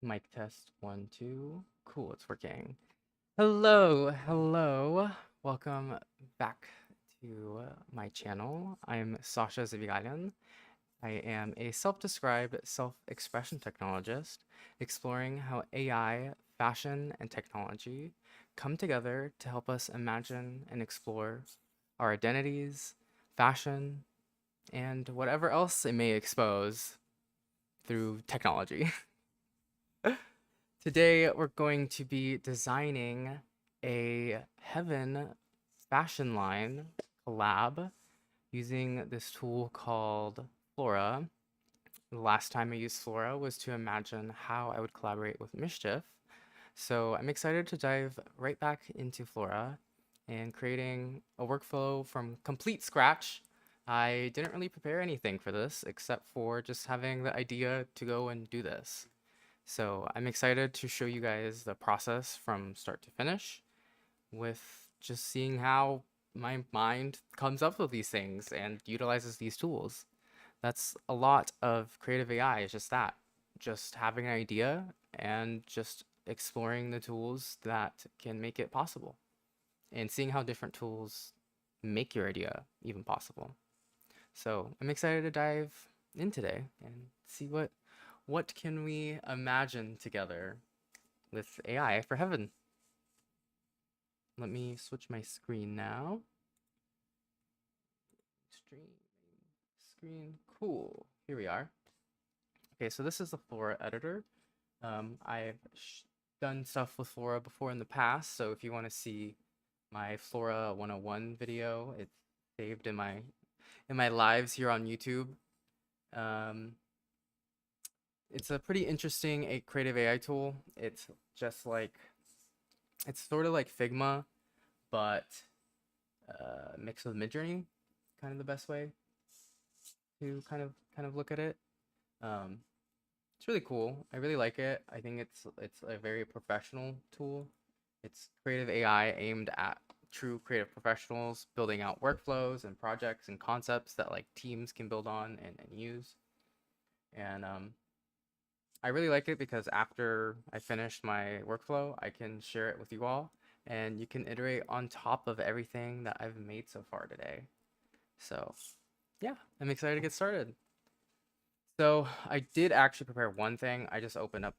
Mic test one, two. Cool, it's working. Hello. Welcome back to my channel. I'm Sasha Zivigalian. I am a self-described self-expression technologist exploring how AI, fashion, and technology come together to help us imagine and explore our identities, fashion, and whatever else it may expose through technology. Today, we're going to be designing a Heaven fashion line collab using this tool called Flora. The last time I used Flora was to imagine how I would collaborate with Mischief. So I'm excited to dive right back into Flora and creating a workflow from complete scratch. I didn't really prepare anything for this except for just having the idea to go and do this. So I'm excited to show you guys the process from start to finish with just seeing how my mind comes up with these things and utilizes these tools. That's a lot of creative AI, is just that. Just having an idea and just exploring the tools that can make it possible and seeing how different tools make your idea even possible. So I'm excited to dive in today and see what can we imagine together with AI for Heaven. Let me switch my screen now. Screen, cool. Here we are. Okay, so this is the Flora editor. I've done stuff with Flora before in the past, so if you want to see my Flora 101 video, it's saved in my lives here on YouTube. Um, it's a pretty interesting creative AI tool. It's just like it's sort of like Figma, but mixed with Midjourney, kind of the best way to kind of look at it. Um, it's really cool. I really like it. I think it's a very professional tool. It's creative AI aimed at true creative professionals building out workflows and projects and concepts that like teams can build on and use. And I really like it because after I finish my workflow, I can share it with you all and you can iterate on top of everything that I've made so far today. So yeah, I'm excited to get started. So I did actually prepare one thing. I just opened up,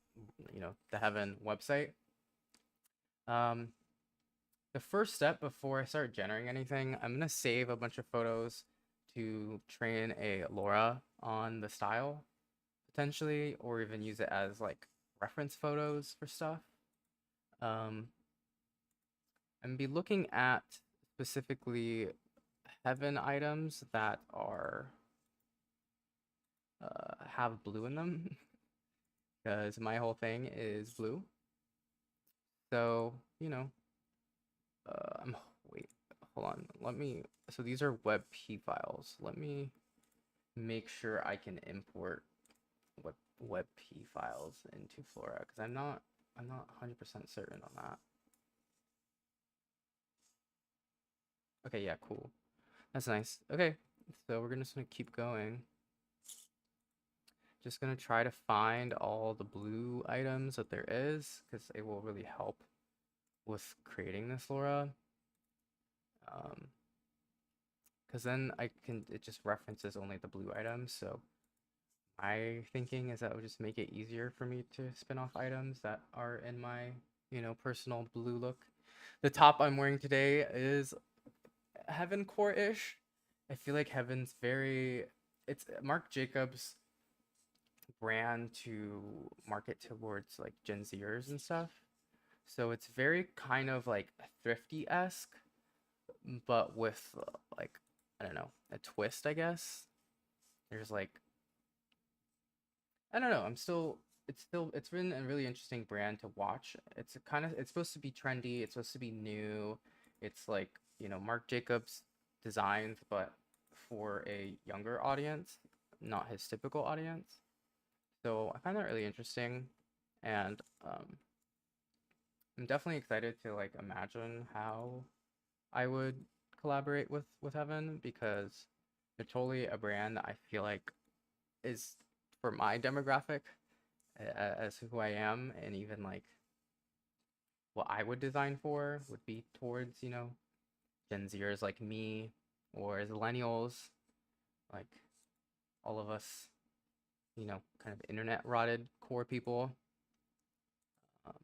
the Heaven website. Um, the first step before I start generating anything, I'm gonna save a bunch of photos to train a LoRa on the style potentially, or even use it as like reference photos for stuff. Um, I'm gonna be looking at specifically Heaven items that are have blue in them because my whole thing is blue. So, I'm wait, hold on. So these are WebP files. Let me make sure I can import WebP files into Flora because I'm not 100% certain on that. Okay, yeah, cool. That's nice. Okay, so we're just gonna keep going. Just gonna try to find all the blue items that there is because it will really help with creating this Flora. Because then it just references only the blue items. So my thinking is that would just make it easier for me to spin off items that are in my, personal blue look. The top I'm wearing today is Heaven core-ish. I feel like Heaven's it's Marc Jacobs brand to market towards like Gen Zers and stuff. So it's very kind of like thrifty-esque, but with like, I don't know, a twist, I guess. There's like, I don't know. It's been a really interesting brand to watch. It's supposed to be trendy. It's supposed to be new. It's like, Marc Jacobs designs, but for a younger audience, not his typical audience. So I find that really interesting. And I'm definitely excited to like imagine how I would collaborate with Heaven because they're totally a brand that I feel like is for my demographic as who I am, and even like what I would design for would be towards, you know, Gen Zers like me, or as millennials, like all of us, you know, kind of internet rotted core people. Um,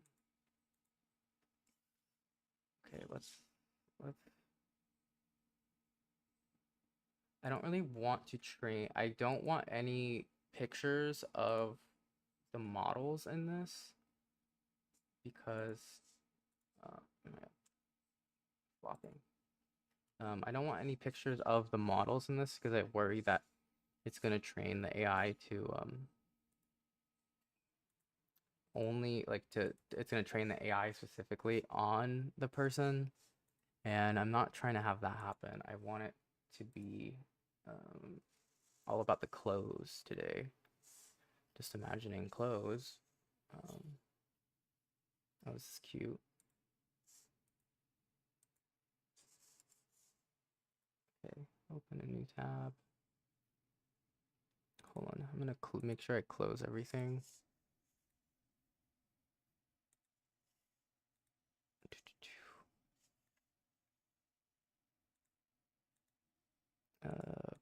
okay, let's. I don't really want to train. I don't want any pictures of the models in this because uh, blocking. I don't want any pictures of the models in this because I worry that it's gonna train the AI to only like to it's gonna train the AI specifically on the person, and I'm not trying to have that happen. I want it to be um, all about the clothes today. Just imagining clothes. Um, oh, this is cute. Okay, open a new tab. Hold on, I'm gonna make sure I close everything.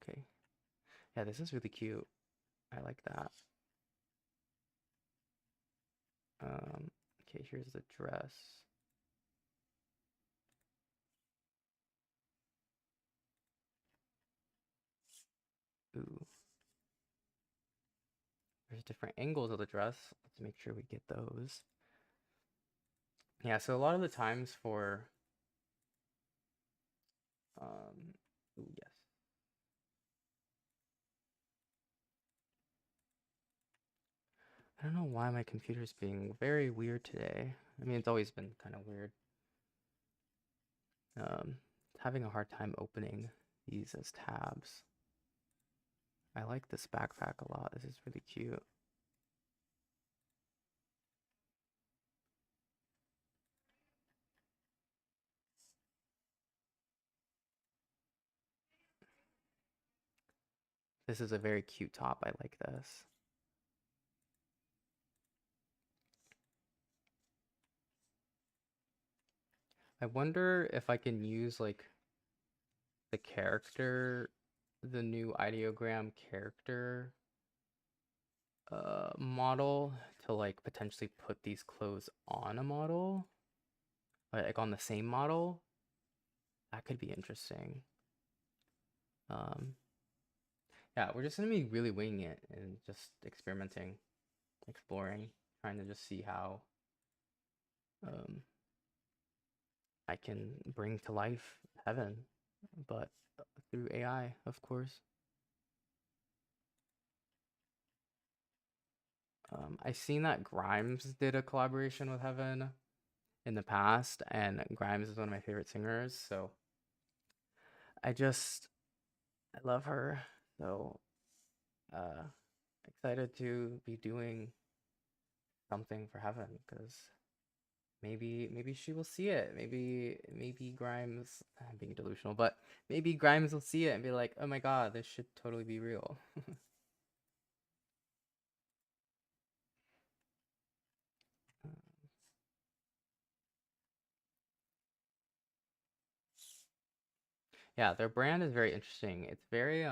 Okay. Yeah, this is really cute. I like that. Okay, here's the dress. Ooh. There's different angles of the dress. Let's make sure we get those. Yeah, so a lot of the times for ooh, yes. I don't know why my computer's being very weird today. I mean, it's always been kind of weird. Having a hard time opening these as tabs. I like this backpack a lot. This is really cute. This is a very cute top. I like this. I wonder if I can use like the character, the new ideogram character model to like potentially put these clothes on a model, like on the same model. That could be interesting. Um, yeah, we're just gonna be really winging it and just experimenting, exploring, trying to just see how um, I can bring to life heaven, but through AI, of course. I seen that Grimes did a collaboration with Heaven in the past, and Grimes is one of my favorite singers, so I love her. So uh excited to be doing something for Heaven because maybe she will see it. Maybe Grimes, I'm being delusional, but maybe Grimes will see it and be like, oh my god, this should totally be real. Yeah, their brand is very interesting. It's very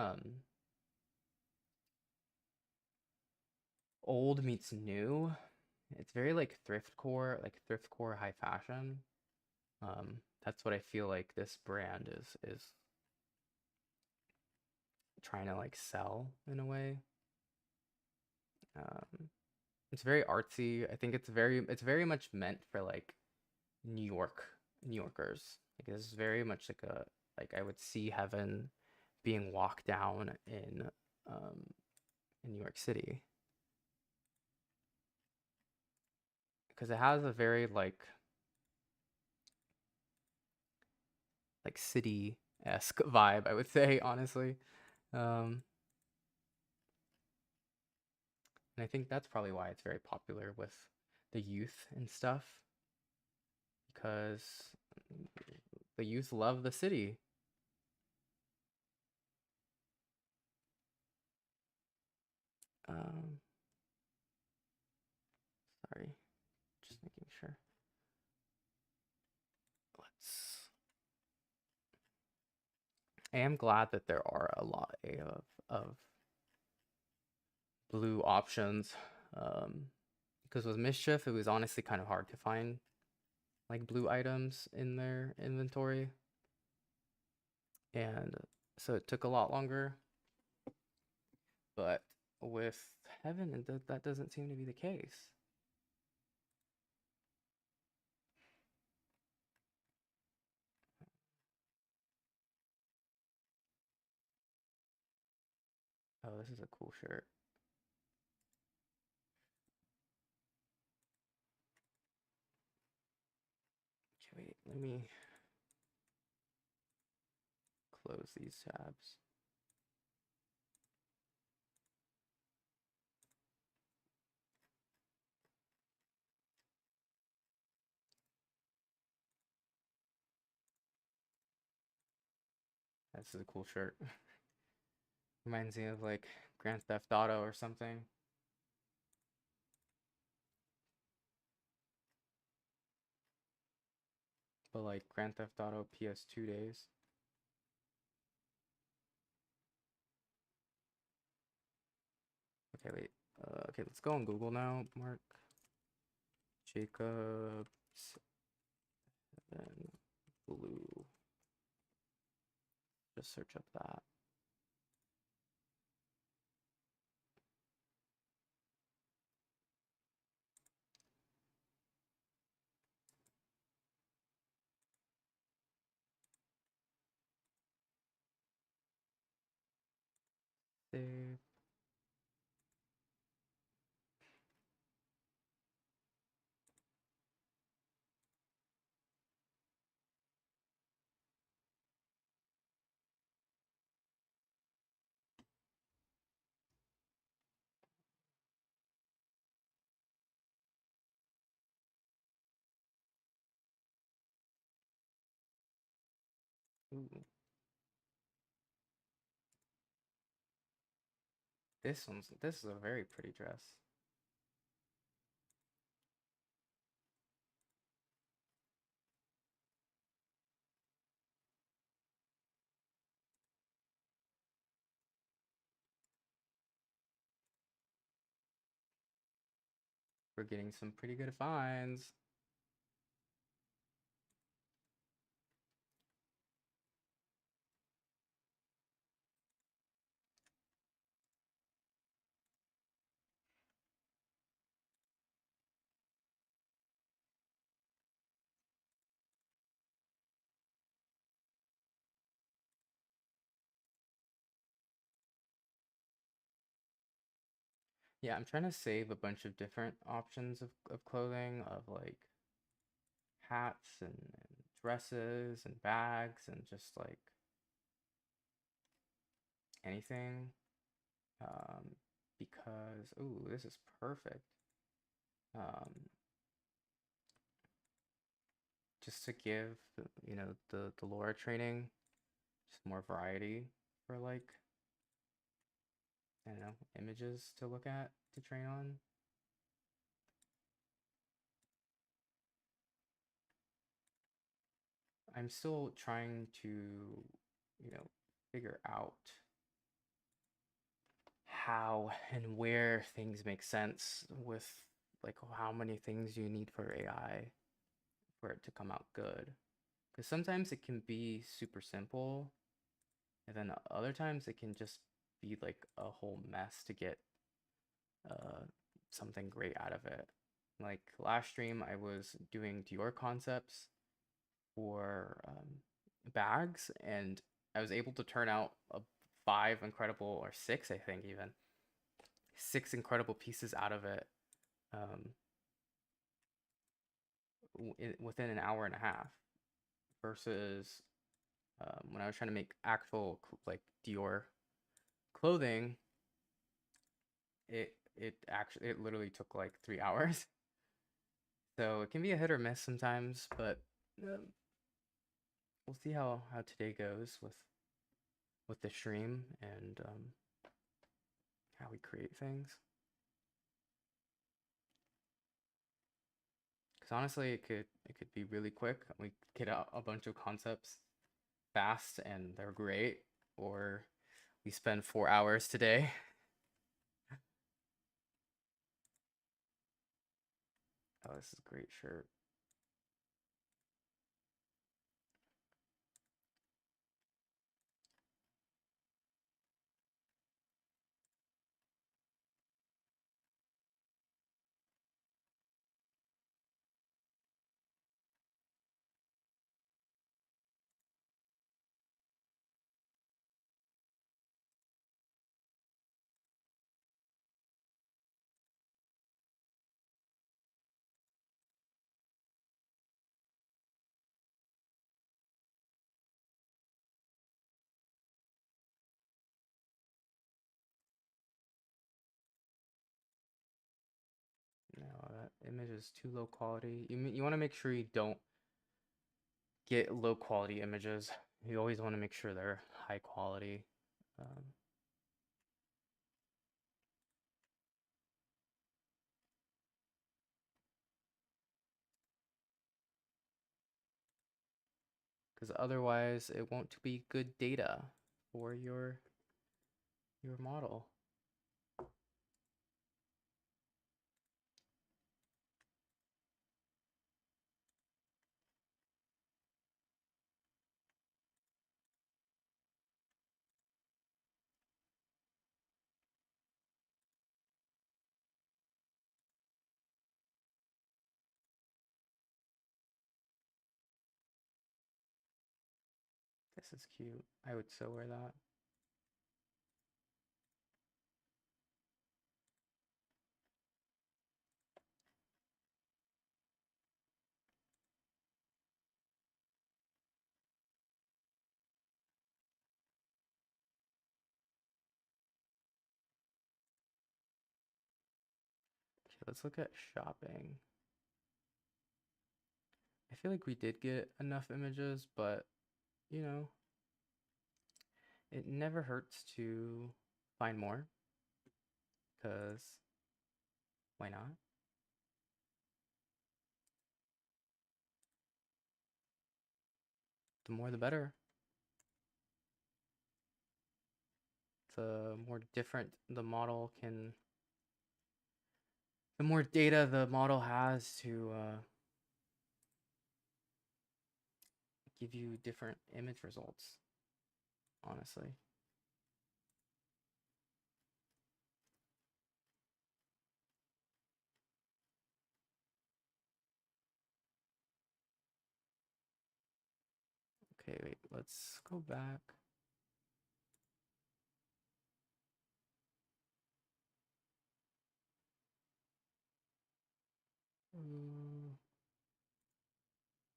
old meets new. It's very like thrift core high fashion. That's what I feel like this brand is trying to like sell in a way. Um, it's very artsy. I think it's very much meant for like New York New Yorkers. Like it's very much like a like I would see Heaven being walked down um in New York City because it has a very like city-esque vibe, I would say, honestly. Um, and I think that's probably why it's very popular with the youth and stuff, because the youth love the city. Um, I am glad that there are a lot of blue options. Because with Mischief, it was honestly kind of hard to find like blue items in their inventory, and so it took a lot longer. But with Heaven, that doesn't seem to be the case. Oh, this is a cool shirt. Okay, wait, let me close these tabs. This is a cool shirt. Reminds me of like Grand Theft Auto or something. But like Grand Theft Auto PS2 days. Okay, wait. Okay, let's go on Google now. Marc Jacobs and blue. Just search up that. Save. Ooh. This is a very pretty dress. We're getting some pretty good finds. Yeah, I'm trying to save a bunch of different options of clothing, of like hats and dresses and bags and just like anything. Because, ooh, this is perfect. Um, just to give, the Laura training just more variety for like, I don't know, images to look at to train on. I'm still trying to, figure out how and where things make sense with like how many things you need for AI for it to come out good. Because sometimes it can be super simple, and then other times it can just be like a whole mess to get uh, something great out of it. Like last stream, I was doing Dior concepts for bags, and I was able to turn out a five incredible, or six, I think even six incredible pieces out of it um, within an hour and a half. Versus when I was trying to make actual like Dior clothing, it literally took like 3 hours. So it can be a hit or miss sometimes, but we'll see how today goes with the stream and how we create things. Because honestly, it could be really quick. We get out a bunch of concepts fast and they're great, or we spend 4 hours today. Oh, this is a great shirt. No, that image is too low quality. You want to make sure you don't get low quality images. You always want to make sure they're high quality. Because otherwise it won't be good data for your model. This is cute. I would so wear that. Okay, let's look at shopping. I feel like we did get enough images, but you know, it never hurts to find more, because why not? The more the better. The more different the model can, the more data the model has to give you different image results, honestly. Okay, wait, let's go back.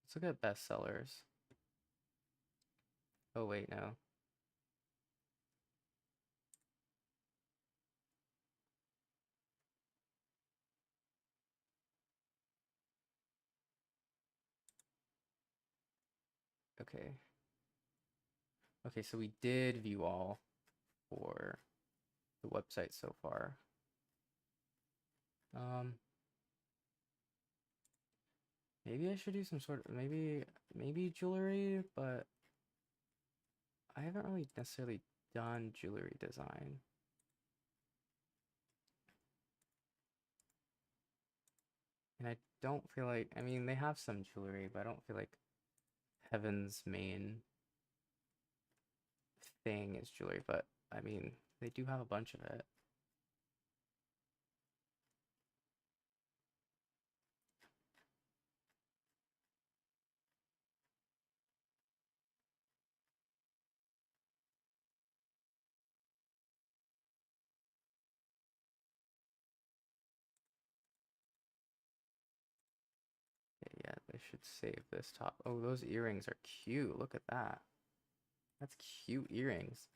Let's look at bestsellers. Oh, wait, no. Okay. Okay, so we did view all for the website so far. Maybe I should do some sort of, maybe jewelry, but I haven't really necessarily done jewelry design. And I don't feel like, I mean, they have some jewelry, but I don't feel like HEAVN's main thing is jewelry, but I mean, they do have a bunch of it. Okay, yeah, they should save this top. Oh, those earrings are cute. Look at that. That's cute earrings.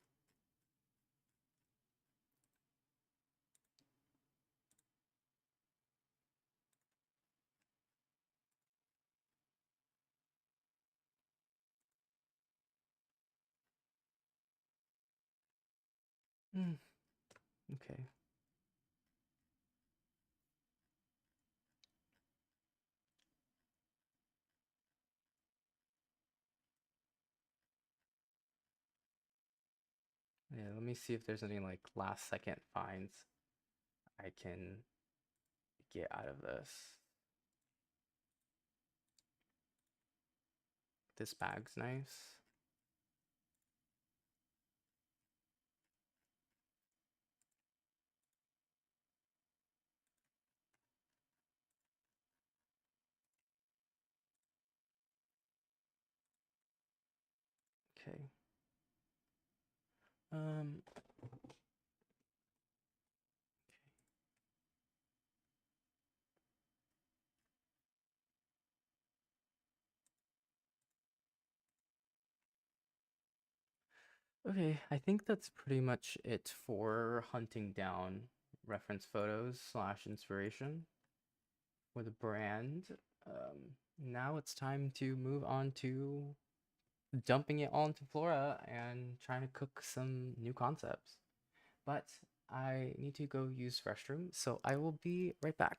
Okay. Yeah, let me see if there's any like last second finds I can get out of this. This bag's nice. Okay. Um, okay, I think that's pretty much it for hunting down reference photos slash inspiration for the brand. Now it's time to move on to dumping it all into Flora and trying to cook some new concepts. But I need to go use restroom, so I will be right back.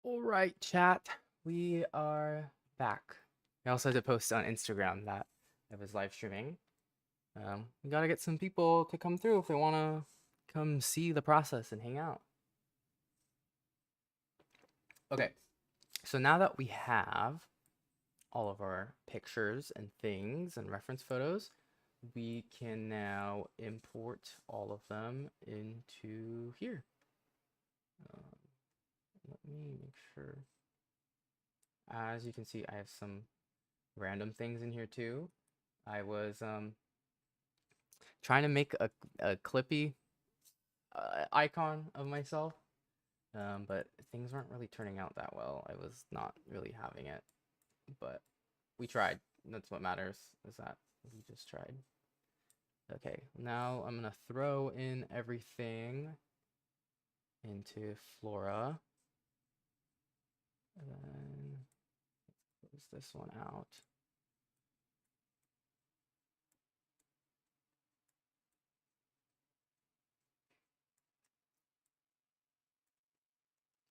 All right, chat. We are back. I also had to post on Instagram that I was live streaming. We gotta get some people to come through if they wanna come see the process and hang out. Okay, so now that we have all of our pictures and things and reference photos, we can now import all of them into here. Um, Let me make sure. As you can see, I have some random things in here too. I was trying to make a clippy icon of myself, but things weren't really turning out that well. I was not really having it, but we tried. That's what matters, is that we just tried. Okay, now I'm gonna throw in everything into Flora, and then close this one out.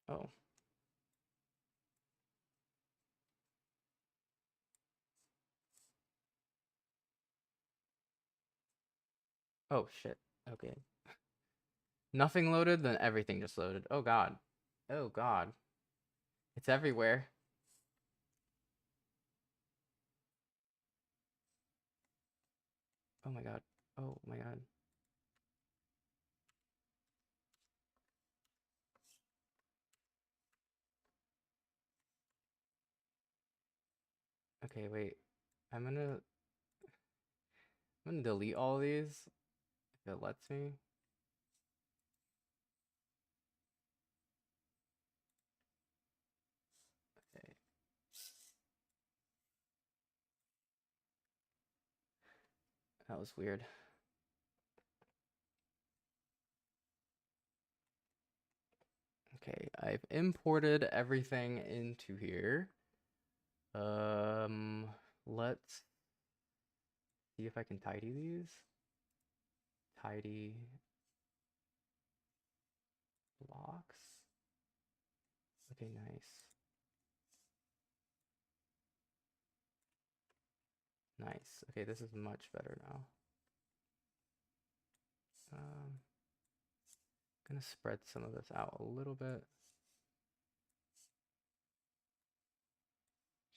Oh. Oh shit. Okay. Nothing loaded, then everything just loaded. Oh god. Oh god. It's everywhere. Oh my god. Oh my god. Okay, wait. I'm gonna delete all these if it lets me. Okay. That was weird. Okay, I've imported everything into here. Um, let's see if I can tidy these. Tidy blocks. Okay, nice. Nice. Okay, this is much better now. Gonna spread some of this out a little bit,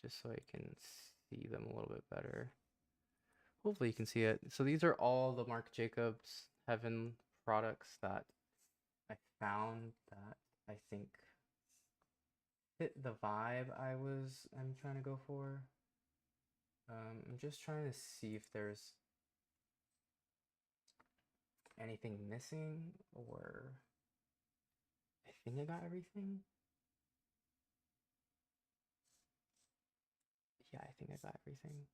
just so I can see them a little bit better. Hopefully you can see it. So these are all the Marc Jacobs HEAVN products that I found that I think fit the vibe I'm trying to go for. I'm just trying to see if there's anything missing, or I think I got everything. Yeah, I think I got everything.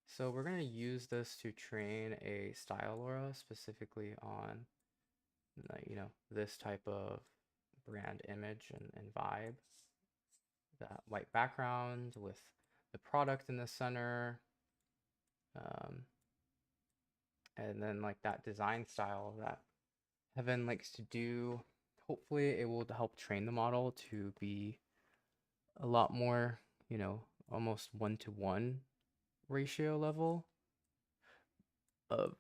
So we're going to use this to train a style aura specifically on, this type of brand image and vibe. That white background with the product in the center, and then like that design style that HEAVN likes to do. Hopefully it will help train the model to be a lot more, almost 1-to-1 ratio level of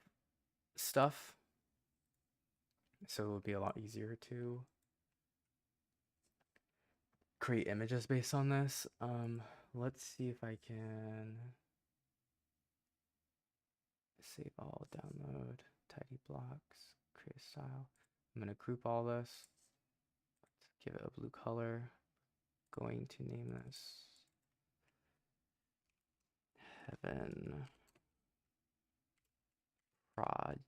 stuff. So it would be a lot easier to create images based on this. Let's see if I can save all, download, tidy blocks, create a style. I'm gonna group all this. Let's give it a blue color. Going to name this HEAVN Products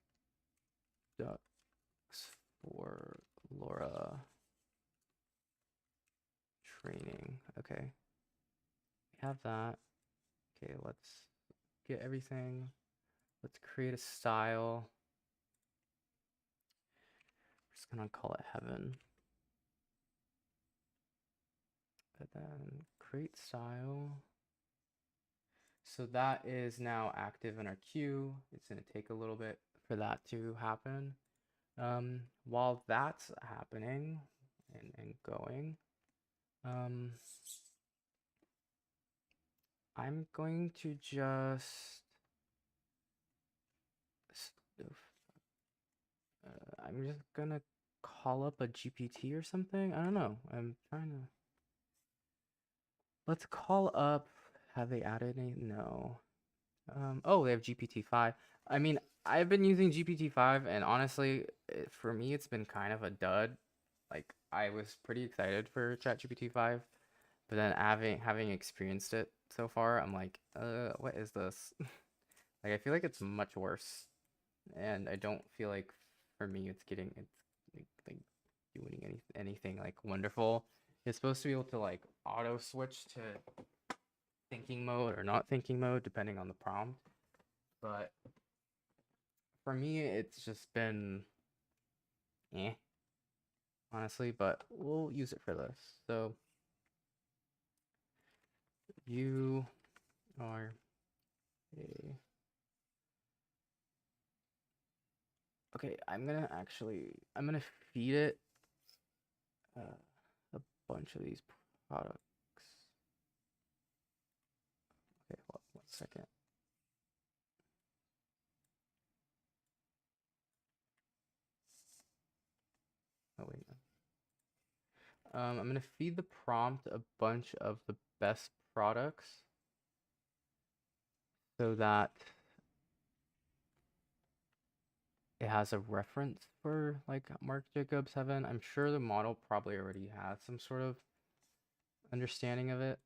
for Laura Training. Okay, we have that. Okay, let's get everything. Let's create a style. We're just gonna call it HEAVN. And then create style. So that is now active in our queue. It's going to take a little bit for that to happen. While that's happening and going, I'm going to just I'm just gonna call up a GPT or something. I don't know. I'm trying to. Let's call up. Have they added any? No. Oh, they have GPT-5. I mean, I've been using GPT-5, and honestly, for me, it's been kind of a dud. Like, I was pretty excited for ChatGPT-5, but then having experienced it so far, I'm like, what is this? Like, I feel like it's much worse, and I don't feel like for me it's like doing anything like wonderful. It's supposed to be able to like auto switch to thinking mode or not thinking mode depending on the prompt, but for me it's just been honestly, but we'll use it for this. So you are a okay, I'm gonna feed it a bunch of these products. Okay, one second. Oh wait, no. I'm gonna feed the prompt a bunch of the best products so that it has a reference for like Marc Jacobs HEAVN. I'm sure the model probably already has some sort of understanding of it,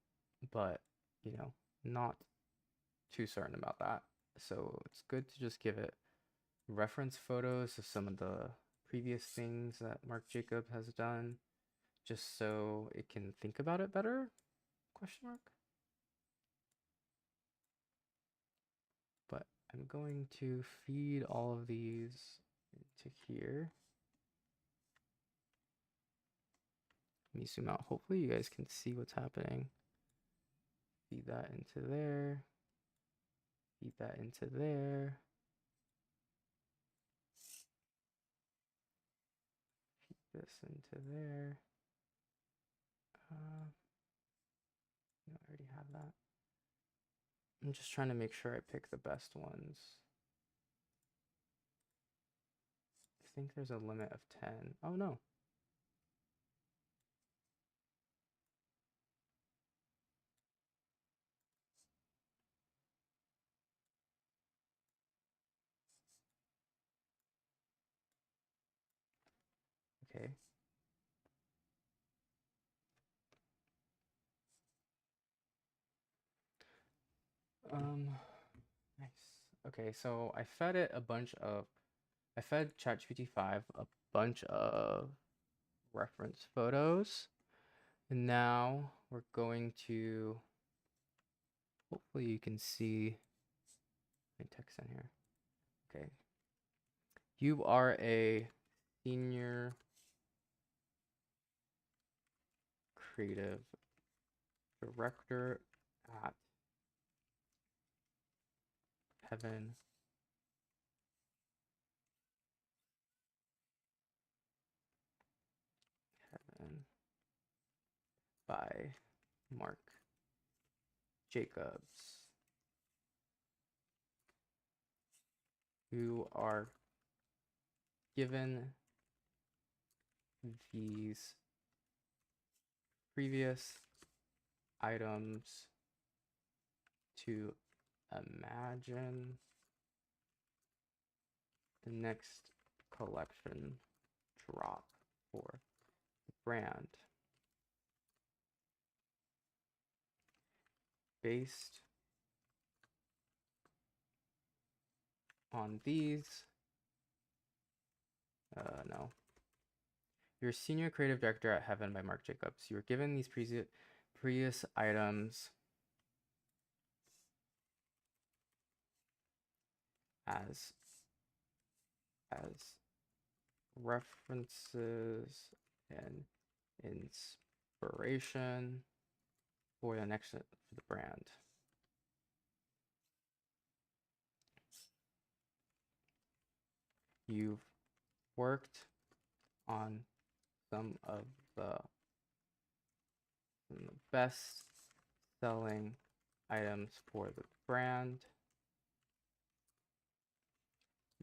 but you know, not too certain about that. So it's good to just give it reference photos of some of the previous things that Marc Jacobs has done, just so it can think about it better? Question mark. But I'm going to feed all of these into here. Let me zoom out. Hopefully you guys can see what's happening. Feed that into there. Feed that into there. Feed this into there. No, I already have that. I'm just trying to make sure I pick the best ones. I think there's a limit of 10. Oh no. Okay. Nice. Okay, so I fed ChatGPT-5 a bunch of reference photos. And now we're going to, hopefully you can see my text in here. Okay. You are a senior creative director at HEAVN. HEAVN by Marc Jacobs. You are given these previous items to imagine the next collection drop for the brand based on these. No. You're senior creative director at HEAVN by Marc Jacobs. You were given these previous items as references and inspiration for the next for the brand. you've worked on some of the best selling items for the brand.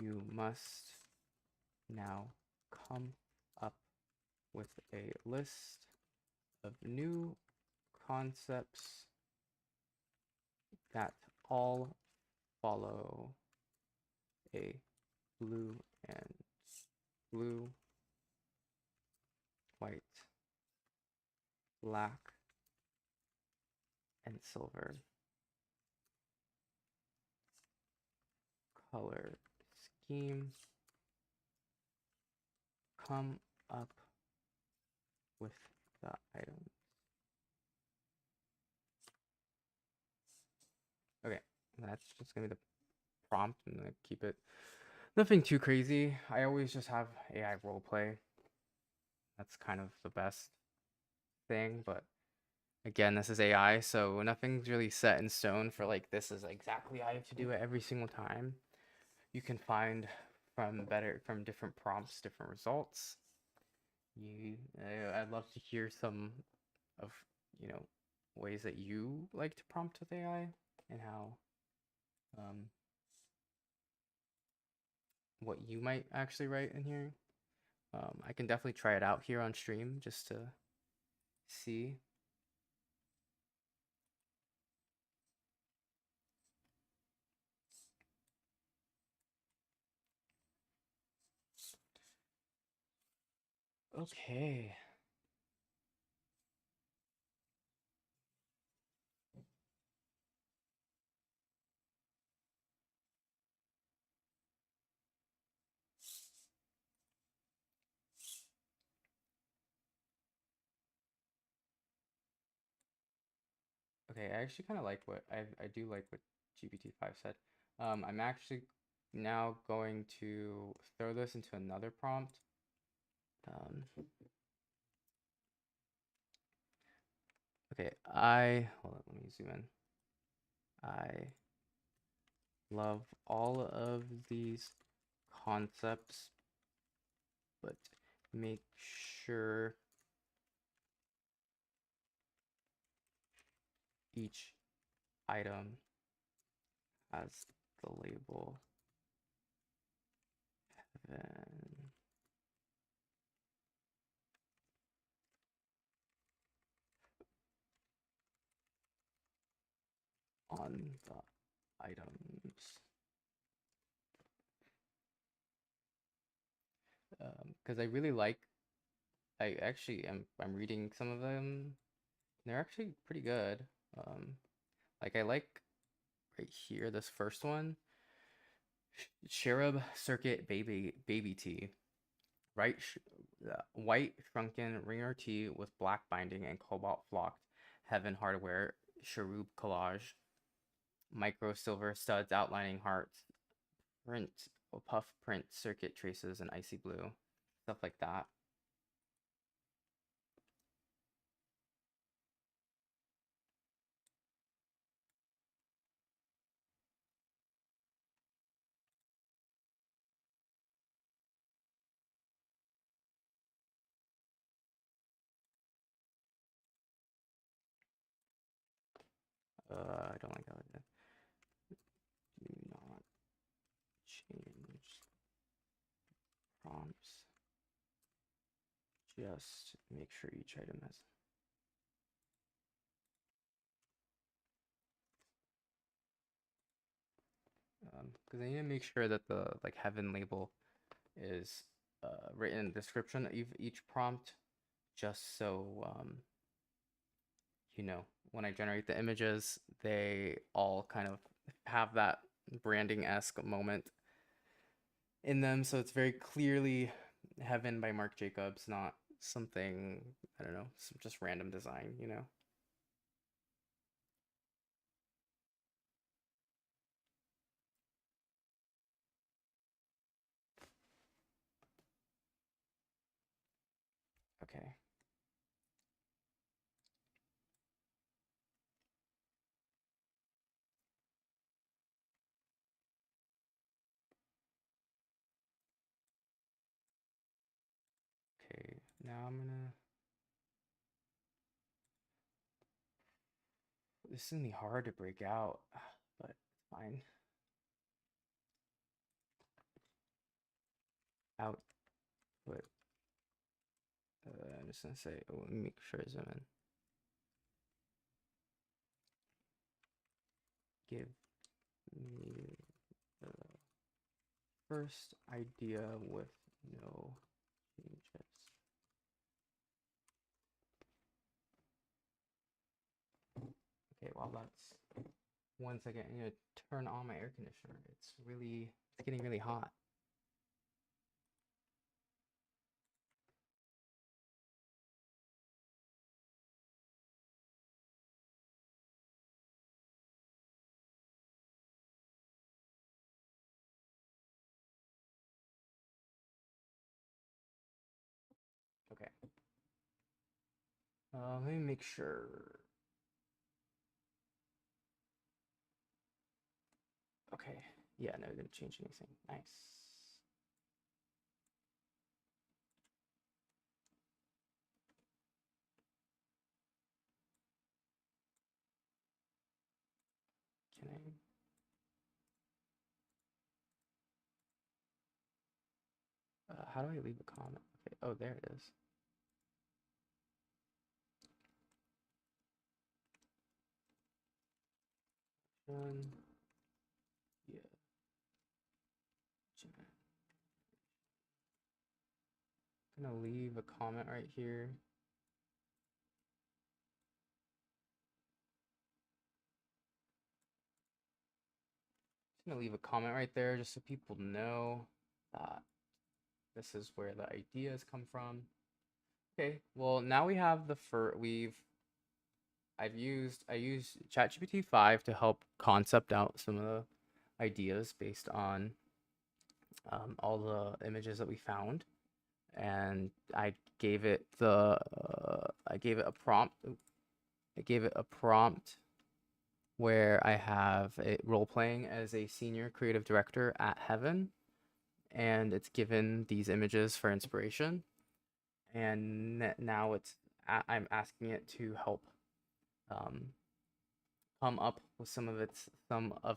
You must now come up with a list of new concepts that all follow a blue, white, black, and silver color scheme. Come up with the items. Okay, that's just gonna be the prompt. I'm gonna keep it nothing too crazy. I always just have AI roleplay. That's kind of the best thing, but again, this is AI, so nothing's really set in stone for like this is exactly how I have to do it every single time. You can find from different prompts, different results. I'd love to hear some of ways that you like to prompt with AI and how what you might actually write in here. I can definitely try it out here on stream just to see. Okay. Okay, I actually kind of like what I do like what GPT-5 said. I'm actually now going to throw this into another prompt. Okay, hold on, let me zoom in. I love all of these concepts, but make sure each item has the label HEAVN on the items. Because I really like, I'm reading some of them. They're actually pretty good. Like I like right here, this first one, Cherub Circuit Baby Tea, right? White shrunken ringer tea with black binding and cobalt flocked HEAVN hardware cherub collage, micro silver studs outlining hearts, print puff print circuit traces and icy blue, stuff like that. I don't like that. Do not change prompts. Just make sure each item has. Because I need to make sure that the like HEAVN label is written in the description of each prompt, just so when I generate the images, they all kind of have that branding-esque moment in them, so it's very clearly HEAVN by Marc Jacobs, not something, I don't know, some just random design, Okay. Now I'm gonna. This is gonna be hard to break out, but it's fine. Output. I'm just gonna say, oh, let me make sure I zoom in. Give me the first idea with no changes. Okay, well that's 1 second. I'm gonna turn on my air conditioner. It's getting really hot. Okay. Let me make sure. Okay. Yeah, no, it didn't change anything. Nice. Can I? How do I leave a comment? Okay. Oh, there it is. Yeah. I'm gonna leave a comment right here. Just gonna leave a comment right there just so people know that this is where the ideas come from. Okay, well now we have the I used ChatGPT 5 to help concept out some of the ideas based on all the images that we found, and I gave it a prompt. I gave it a prompt where I have it role playing as a senior creative director at HEAVN, and it's given these images for inspiration. And now I'm asking it to help come up with some of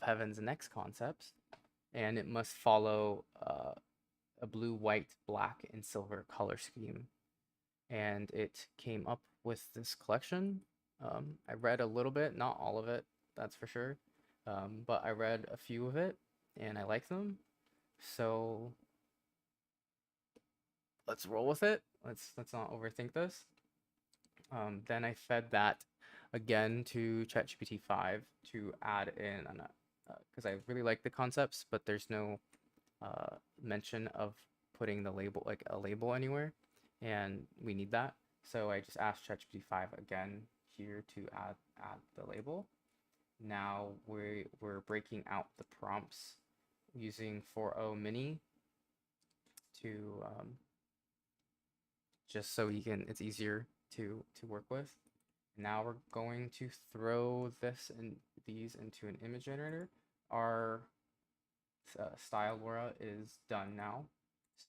HEAVN's next concepts, and it must follow a blue, white, black, and silver color scheme. And it came up with this collection. I read a little bit, not all of it, that's for sure. But I read a few of it, and I liked them. So let's roll with it. Let's not overthink this. Then I fed that again to ChatGPT 5 to add in, because I really like the concepts, but there's no mention of putting the label, like a label anywhere, and we need that. So I just asked ChatGPT 5 again here to add the label. Now we're breaking out the prompts using 4.0 mini to just so it's easier to work with. Now we're going to throw these into an image generator. Our style Laura is done now.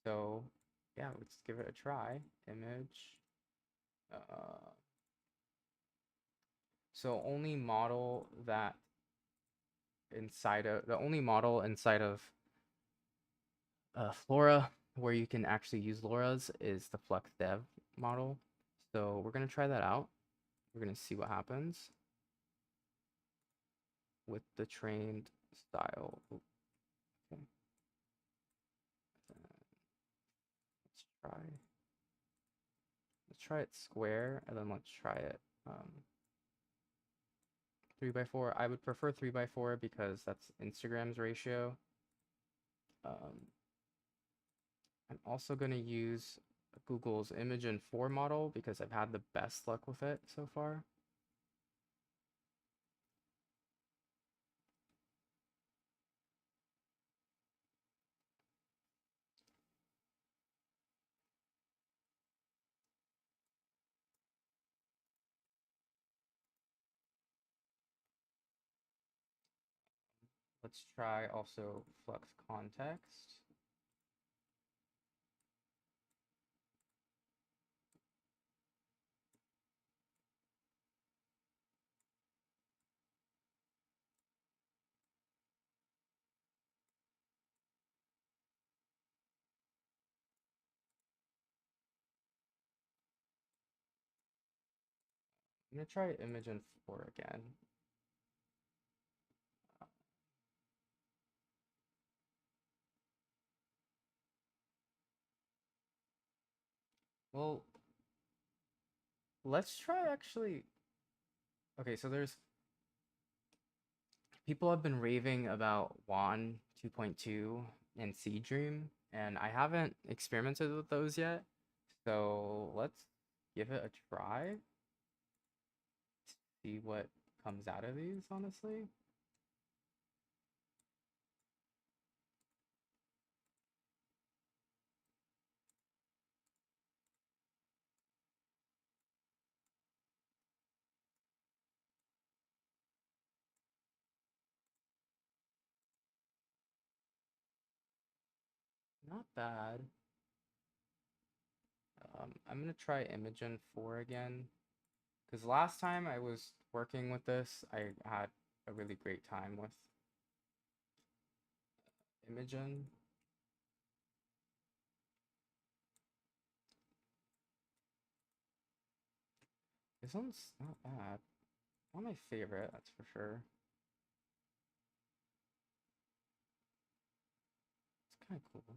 So yeah, let's give it a try. Image. So only model that the only model inside of Flora where you can actually use Laura's is the Flux Dev model. So we're gonna try that out. We're gonna see what happens with the trained style. Ooh, okay. Let's try it square, and then let's try it 3x4. I would prefer 3x4 because that's Instagram's ratio. I'm also going to use Google's Imagen 4 model because I've had the best luck with it so far. Let's try also Flux Context. I'm gonna try image in 4 again. Well, let's try actually. Okay, so there's people have been raving about WAN 2.2 and Seed Dream, and I haven't experimented with those yet. So let's give it a try. See what comes out of these, honestly. Not bad. I'm gonna try Imogen 4 again. Because last time I was working with this, I had a really great time with Imogen. This one's not bad. Not my favorite, that's for sure. It's kind of cool.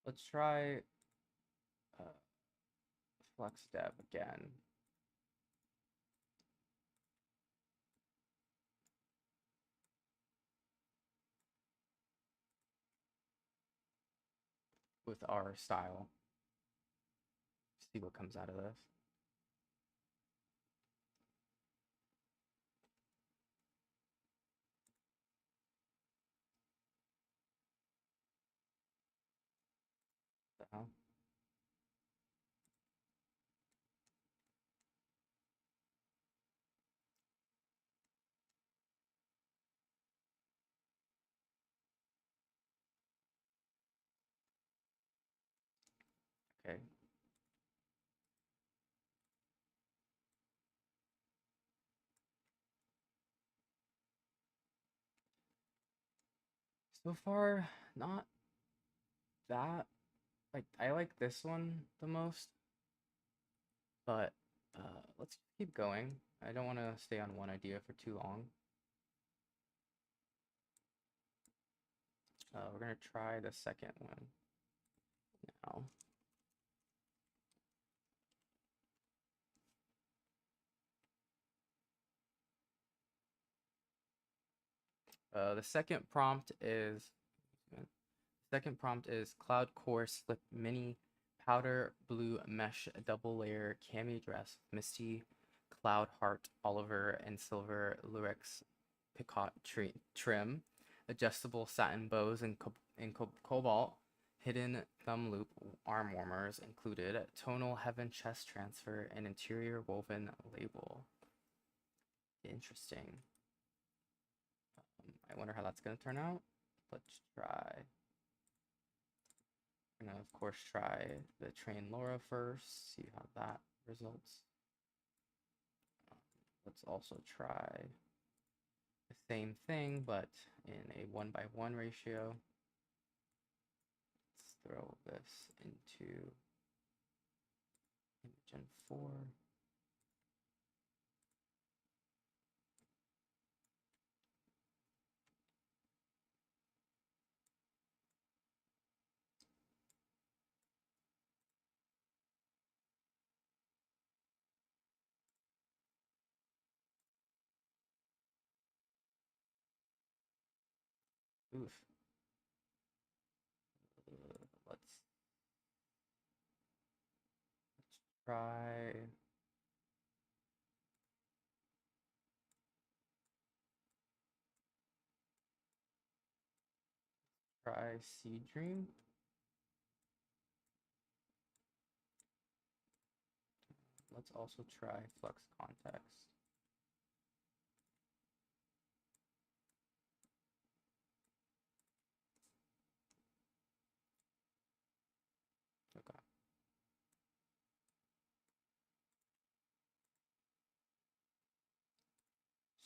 Let's try uh, Flex Dev again. With our style. See what comes out of this. So, okay. So far, not that. Like, I like this one the most, but let's keep going. I don't want to stay on one idea for too long. We're gonna try the second one now. The second prompt is Cloud Core Slip Mini Powder Blue Mesh Double Layer Cami Dress Misty Cloud Heart Oliver and Silver Lurex Picot Trim Adjustable Satin Bows in Cobalt Hidden Thumb Loop Arm Warmers included Tonal Heaven Chest Transfer and Interior Woven Label. Interesting. I wonder how that's going to turn out. Let's try. We're going to, of course, try the train Laura first, see how that results. Let's also try the same thing, but in a 1:1 ratio. Let's throw this into Gen 4. Oof. Let's try. Try Seed Dream. Let's also try Flux Context. Okay.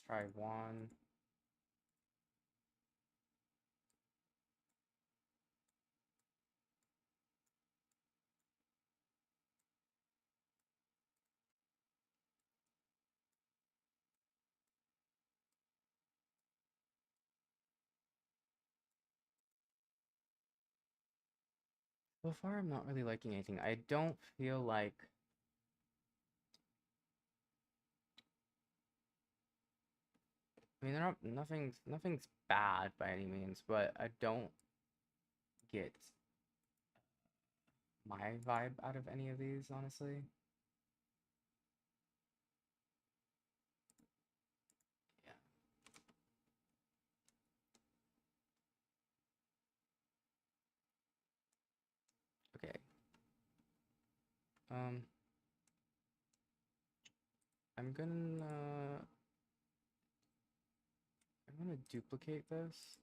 try one. So far, I'm not really liking anything. I don't feel like I mean, they're not nothing's bad by any means, but I don't get my vibe out of any of these, honestly. Yeah. Okay. Um, I'm gonna duplicate this.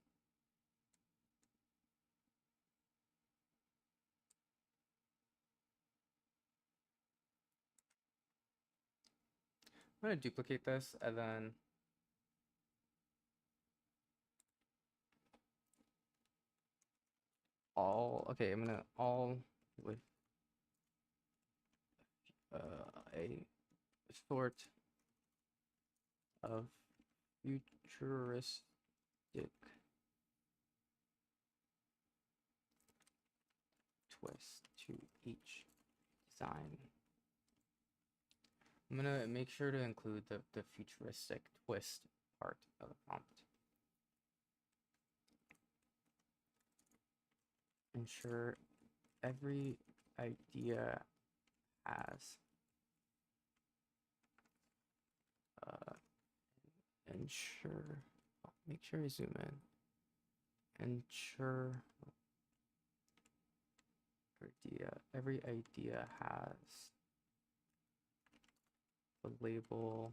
I'm gonna duplicate this and then okay, I'm gonna all with a sort of futuristic twist to each design. I'm gonna make sure to include the futuristic twist part of the prompt. Ensure every idea has ensure make sure I zoom in. Ensure every idea has the label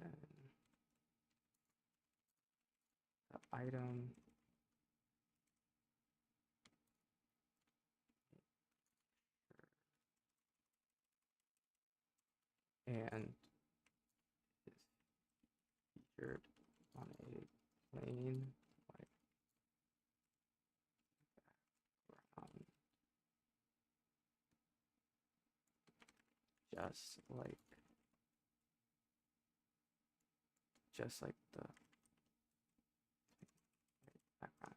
and the item and is featured on a plain white background, just like the background.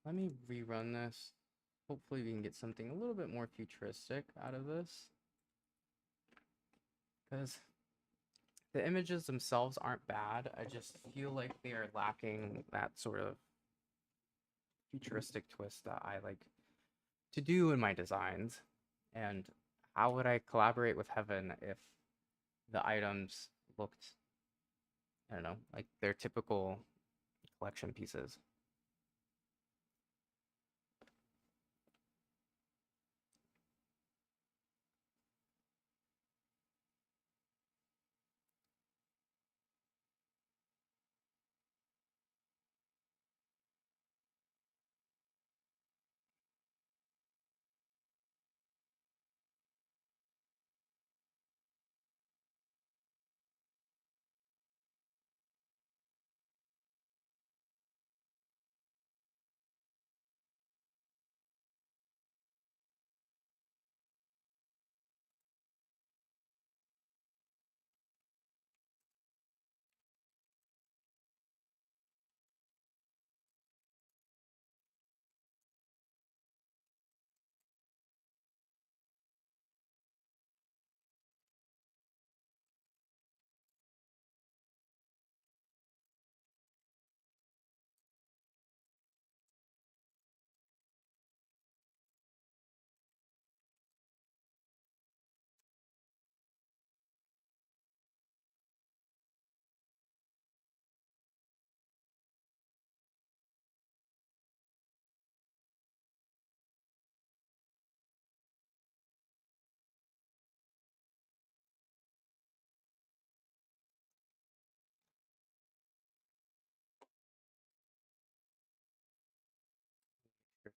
Let me rerun this. Hopefully we can get something a little bit more futuristic out of this. Because the images themselves aren't bad. I just feel like they are lacking that sort of futuristic twist that I like to do in my designs. And how would I collaborate with HEAVN if the items looked, I don't know, like their typical collection pieces?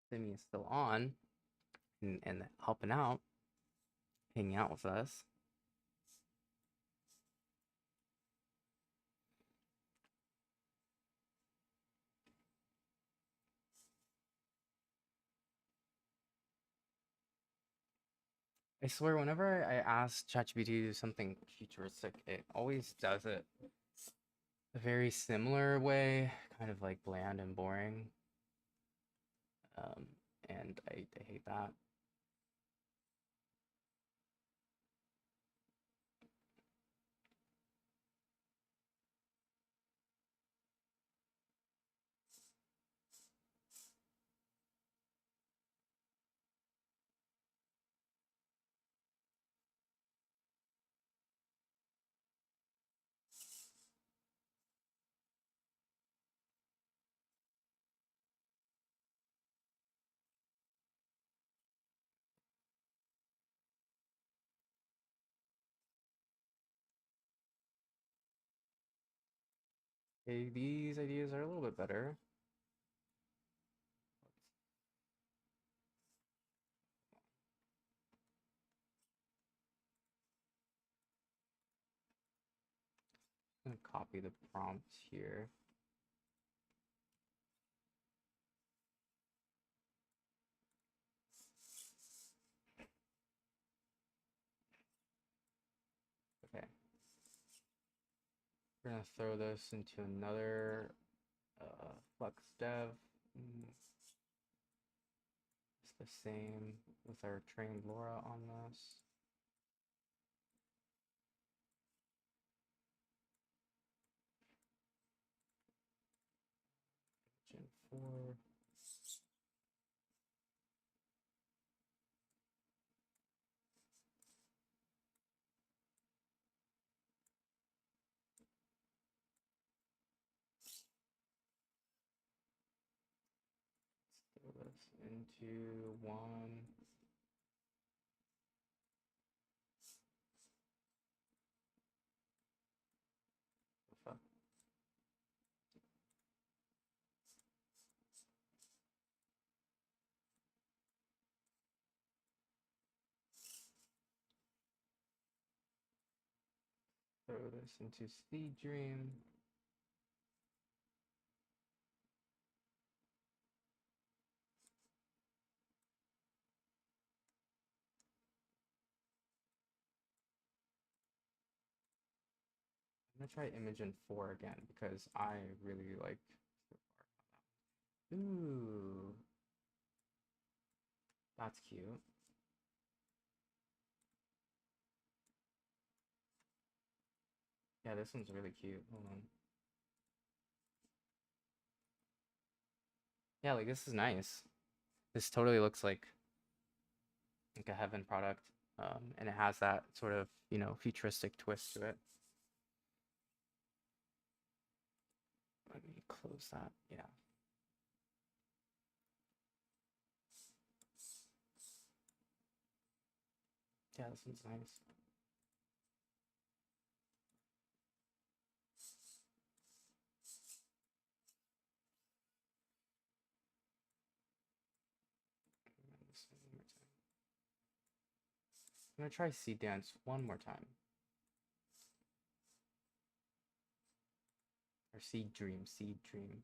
Simi is still on and helping out, hanging out with us. I swear, whenever I ask ChatGPT to do something futuristic, it always does it a very similar way, kind of like bland and boring. Um, and I hate that. Okay, these ideas are a little bit better. I'm gonna copy the prompt here. Okay. We're gonna throw this into another Flux dev. It's the same with our trained Laura on this. Gen 4. Let's throw this into one. Fuck. Throw this into Speed Dream. I'm gonna try Imogen 4 again because I really like. Ooh, that's cute. Yeah, this one's really cute. Hold on. Yeah, like this is nice. This totally looks like a HEAVN product, and it has that sort of futuristic twist to it. Let me close that. Yeah. Yeah, this one's nice. I'm gonna try Seed Dance one more time. Or Seed Dream, Seed Dream.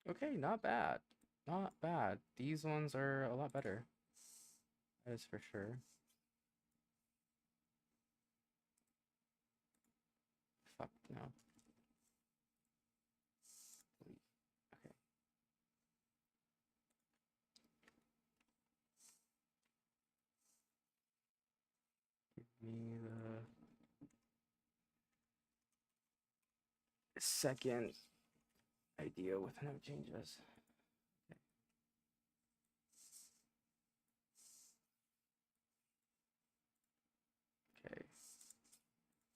Okay, not bad. Not bad. These ones are a lot better. That is for sure. Fuck, no. Okay. Give me the second idea with no changes.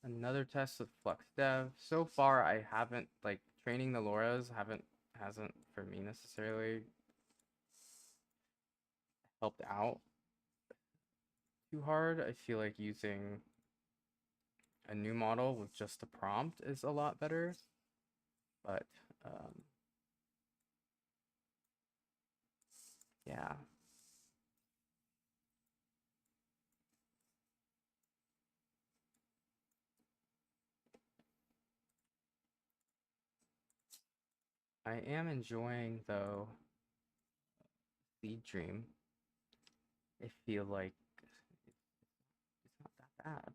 another test with Flux Dev. So far, I haven't like training the Lauras hasn't for me necessarily helped out too hard. I feel like using a new model with just a prompt is a lot better, but yeah. I am enjoying though Seed Dream. I feel like it's not that bad.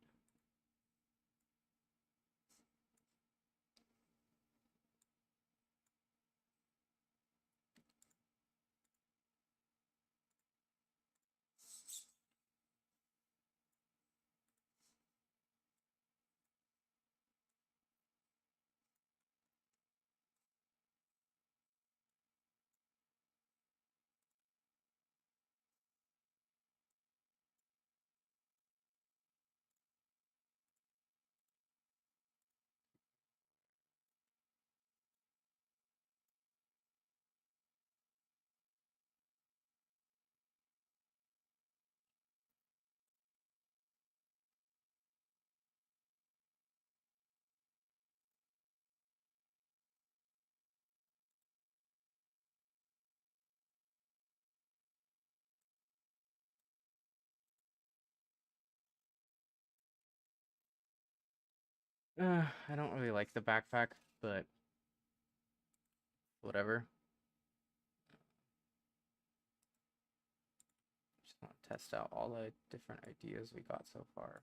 I don't really like the backpack, but whatever. Just want to test out all the different ideas we got so far.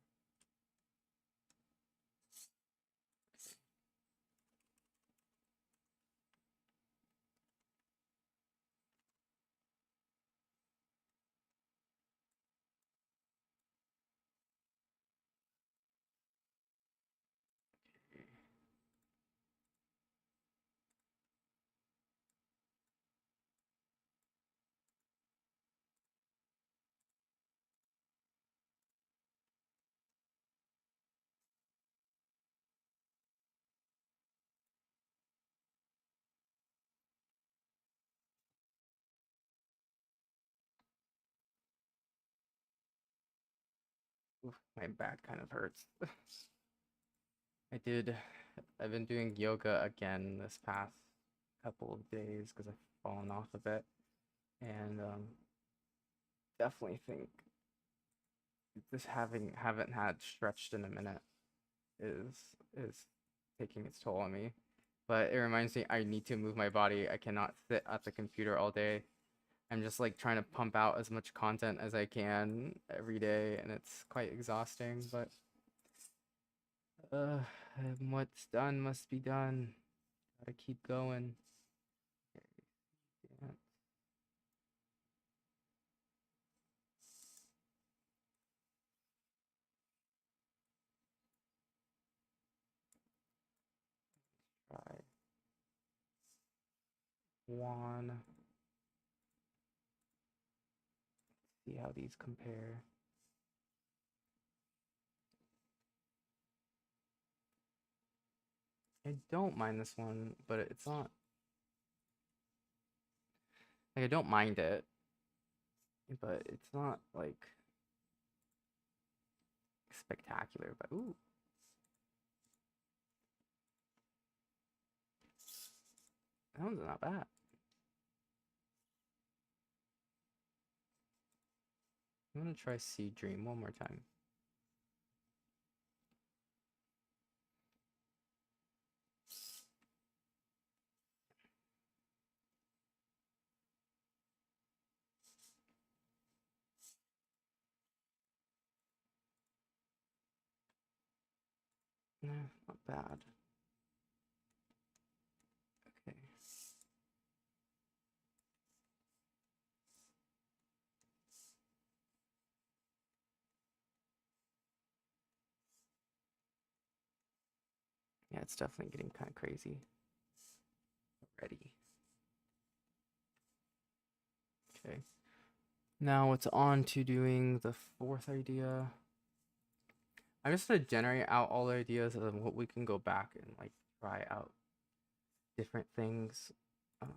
Oof, my back kind of hurts. I've been doing yoga again this past couple of days because I've fallen off a bit, and definitely think this haven't had stretched in a minute is is taking its toll on me. But it reminds me I need to move my body. I cannot sit at the computer all day. I'm just like trying to pump out as much content as I can every day, and it's quite exhausting. But uh, what's done must be done. Gotta keep going. Yeah. Try one. See how these compare. I don't mind this one, but it's not like I don't mind it, but it's not like spectacular. But ooh, that one's not bad. I'm gonna try Sea Dream one more time. Nah, not bad. Okay. Yeah, it's definitely getting kind of crazy already. Okay. Now it's on to doing the fourth idea. I'm just gonna generate out all the ideas and then what we can go back and like try out different things. Um,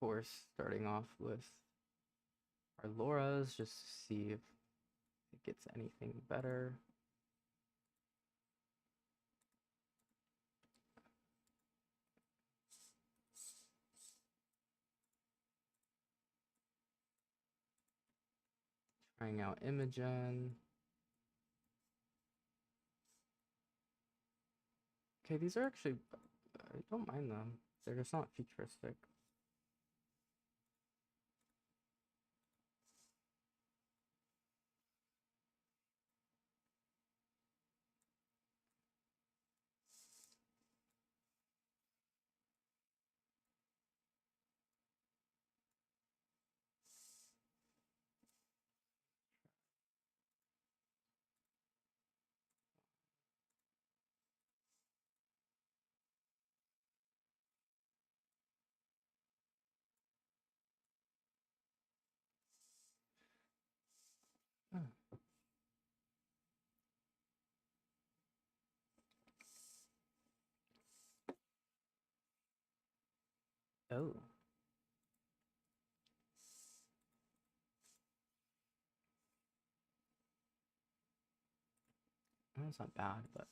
of course, starting off with our Laura's just to see if it gets anything better. Trying out Imogen. Okay, these are actually, I don't mind them. They're just not futuristic. Hmm. Oh, that's not bad, but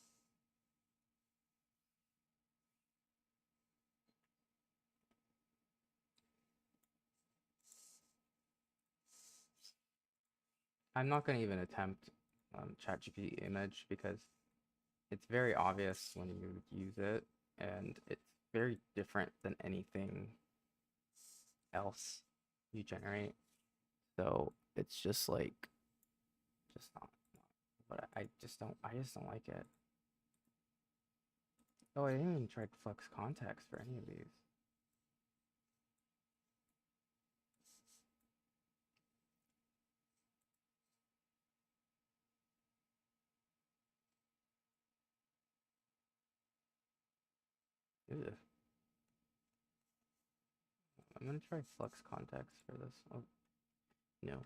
I'm not gonna even attempt ChatGPT image because it's very obvious when you use it, and it's very different than anything else you generate. So it's just like, just not. But I just don't like it. Oh, I didn't even try Flux Context for any of these. Ugh. I'm gonna try Flux Context for this. Oh, no.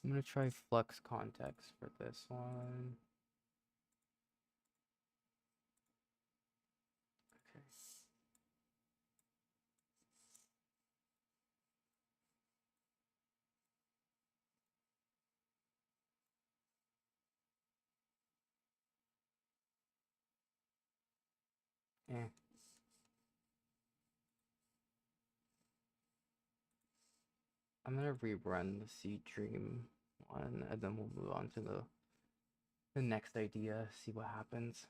I'm gonna try Flux Context for this one. Okay. Eh. I'm gonna rerun the Seed Dream one, and then we'll move on to the next idea, see what happens.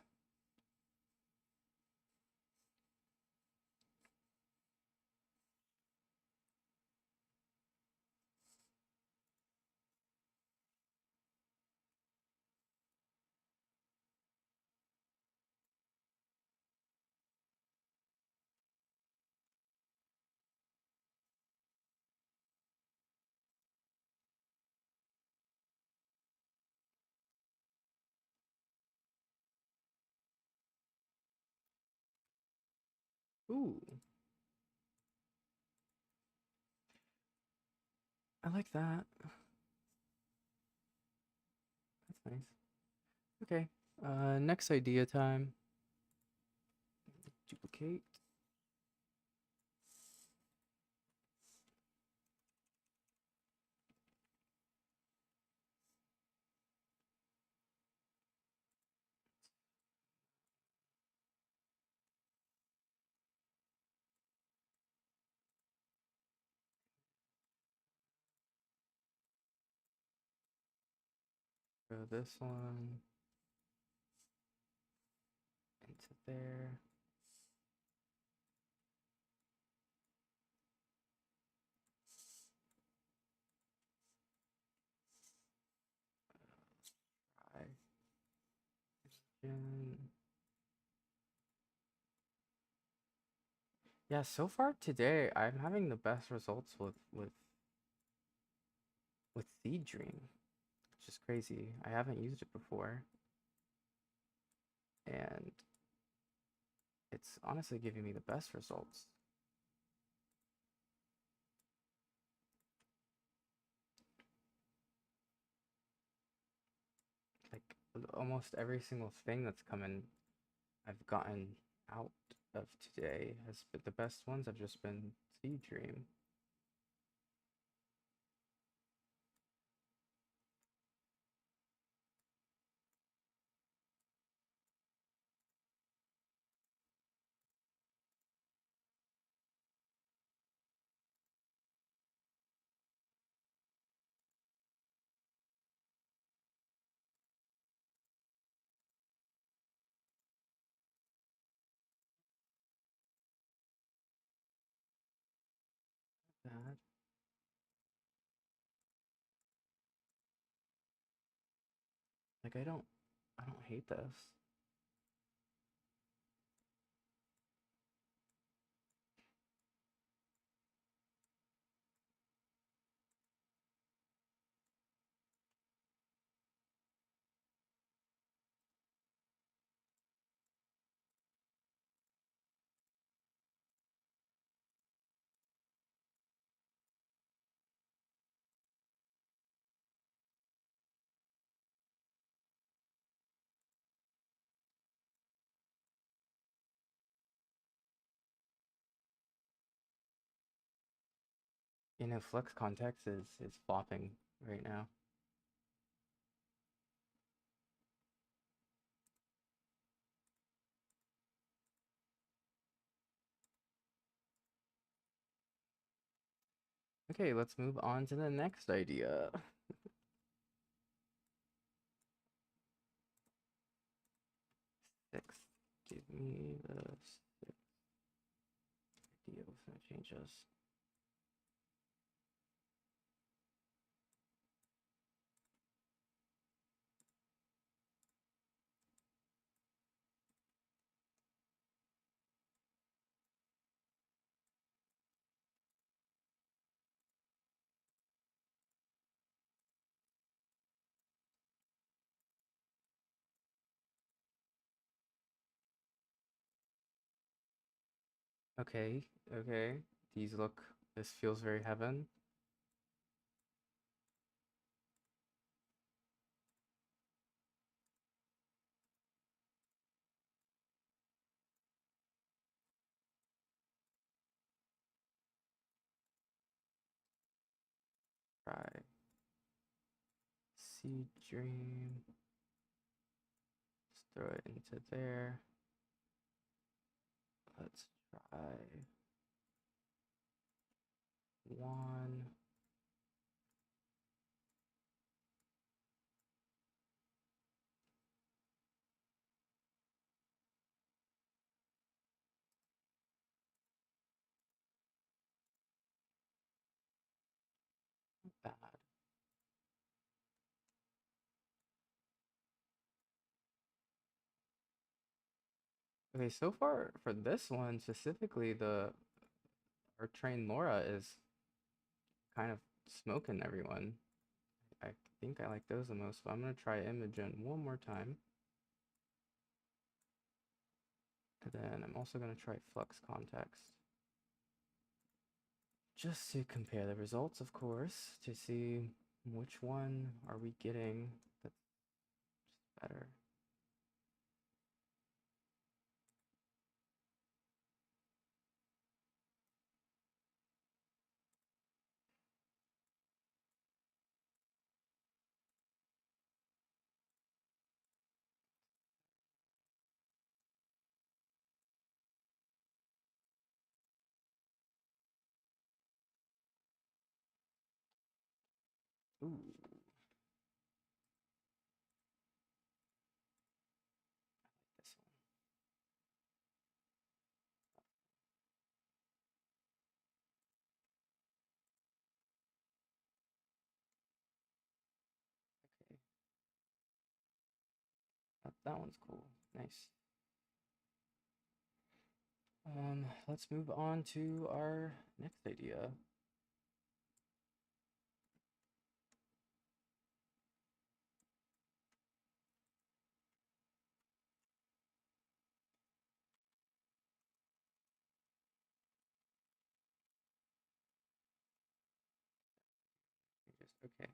Ooh, I like that. That's nice. Okay, next idea time. Duplicate. Throw this one into there. Yeah, so far today, I'm having the best results with Seed Dream, which is crazy. I haven't used it before, and it's honestly giving me the best results. Like almost every single thing that's coming, I've gotten out of today has been the best ones have just been Seed Dream. That like I don't hate this. You know, Flux Context is flopping right now. Okay, let's move on to the next idea. Six. Give me the six idea with no changes. Okay, okay. These look. This feels very heaven. Try Seed Dream. Let's throw it into there. Let's try one. Bad. Okay, so far for this one specifically, the our trained Laura is kind of smoking everyone. I think I like those the most, but I'm gonna try Imogen one more time. And then I'm also gonna try Flux Context. Just to compare the results, of course, to see which one are we getting that's better. Ooh. This one. Okay. that one's cool. Nice. Let's move on to our next idea. Okay.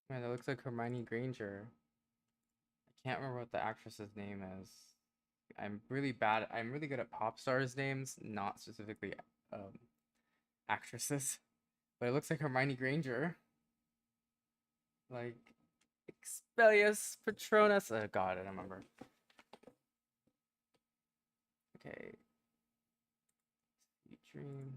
Man, that looks like Hermione Granger. I can't remember what the actress's name is. I'm really bad. I'm really good at pop stars' names, not specifically um, actresses. But it looks like Hermione Granger. Like Expellius Patronus. Oh god, I don't remember. Okay. Sweet dream.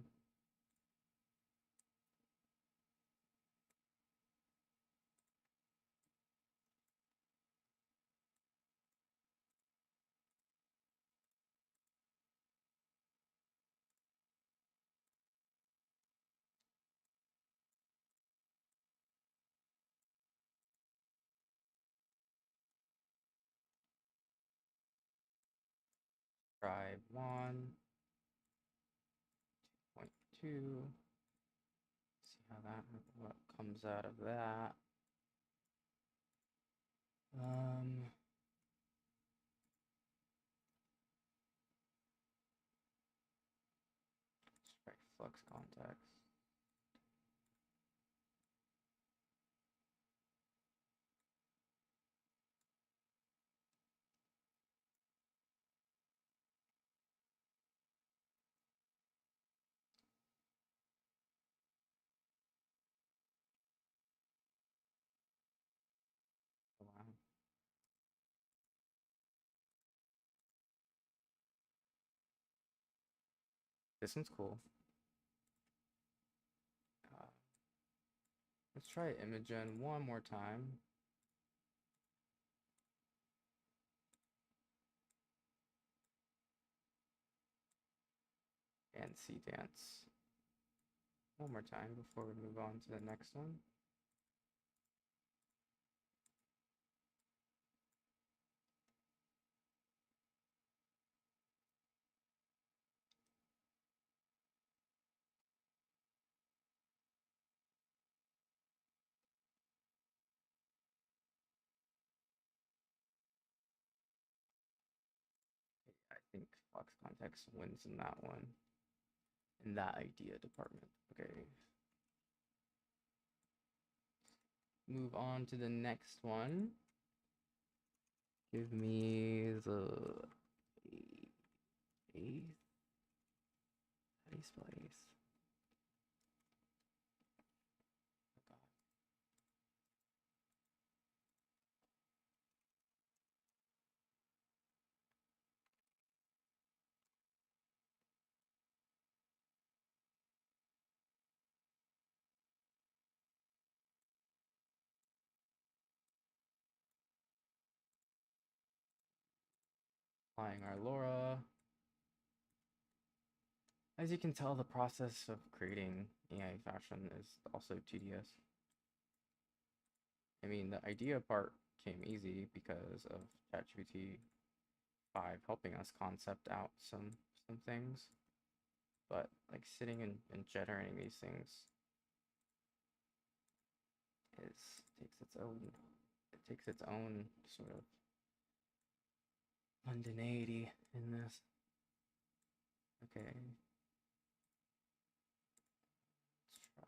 Try 1.2. See how that what comes out of that. Um let's try flux context. Oh, wow. This one's cool. Uh, let's try Imogen one more time. And see dance one more time before we move on to the next one. I think flux context wins in that one. In that idea department. Okay. Move on to the next one. Give me the ace. How do you spell ace? Oh god. Applying our Laura. As you can tell, the process of creating AI fashion is also tedious. I mean, the idea part came easy because of ChatGPT 5 helping us concept out some things. But like sitting and generating these things takes its own sort of mundanity in this. Okay. Let's try.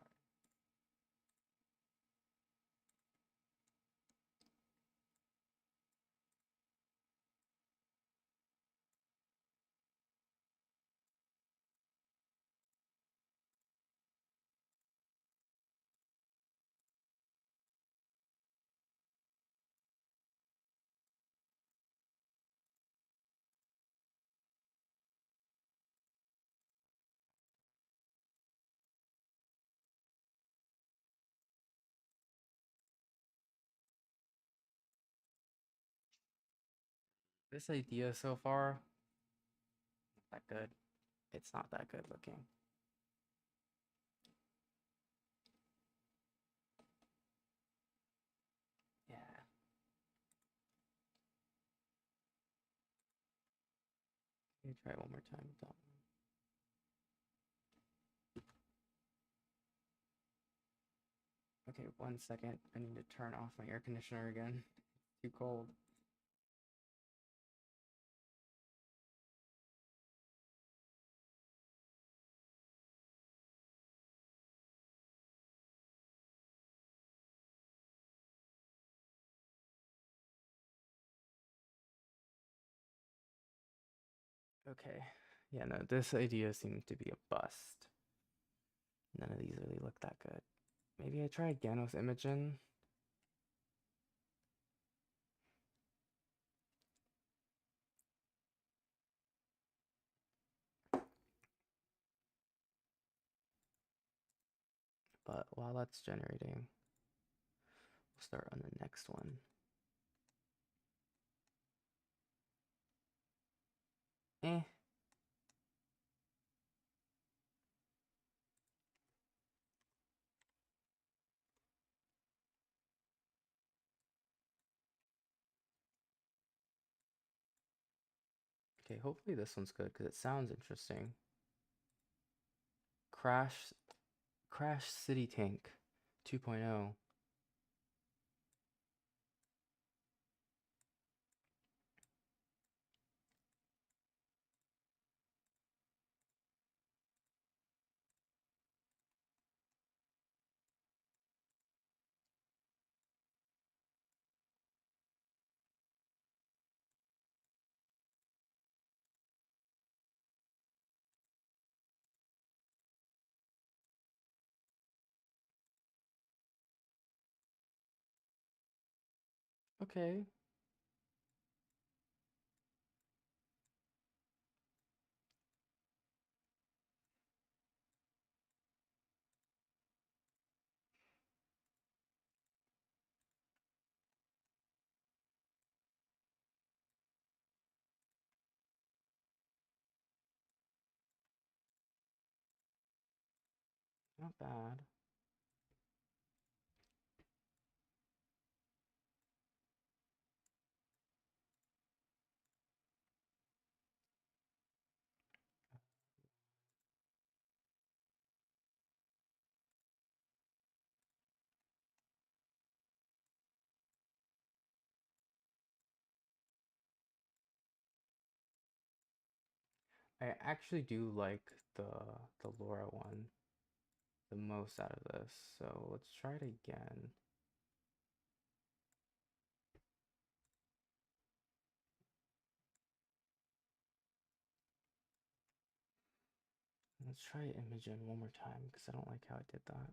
This idea so far, not that good. It's not that good looking. Yeah. Let me try it one more time with that one. Okay, 1 second. I need to turn off my air conditioner again. It's too cold. Okay. Yeah, no, this idea seems to be a bust. None of these really look that good. Maybe I try again with Imogen. But while that's generating, we'll start on the next one. Eh. Okay, hopefully this one's good because it sounds interesting. Crash City Tank 2.0. Okay. Not bad. I actually do like the Laura one the most out of this. So let's try it again. Let's try Imogen one more time because I don't like how I did that.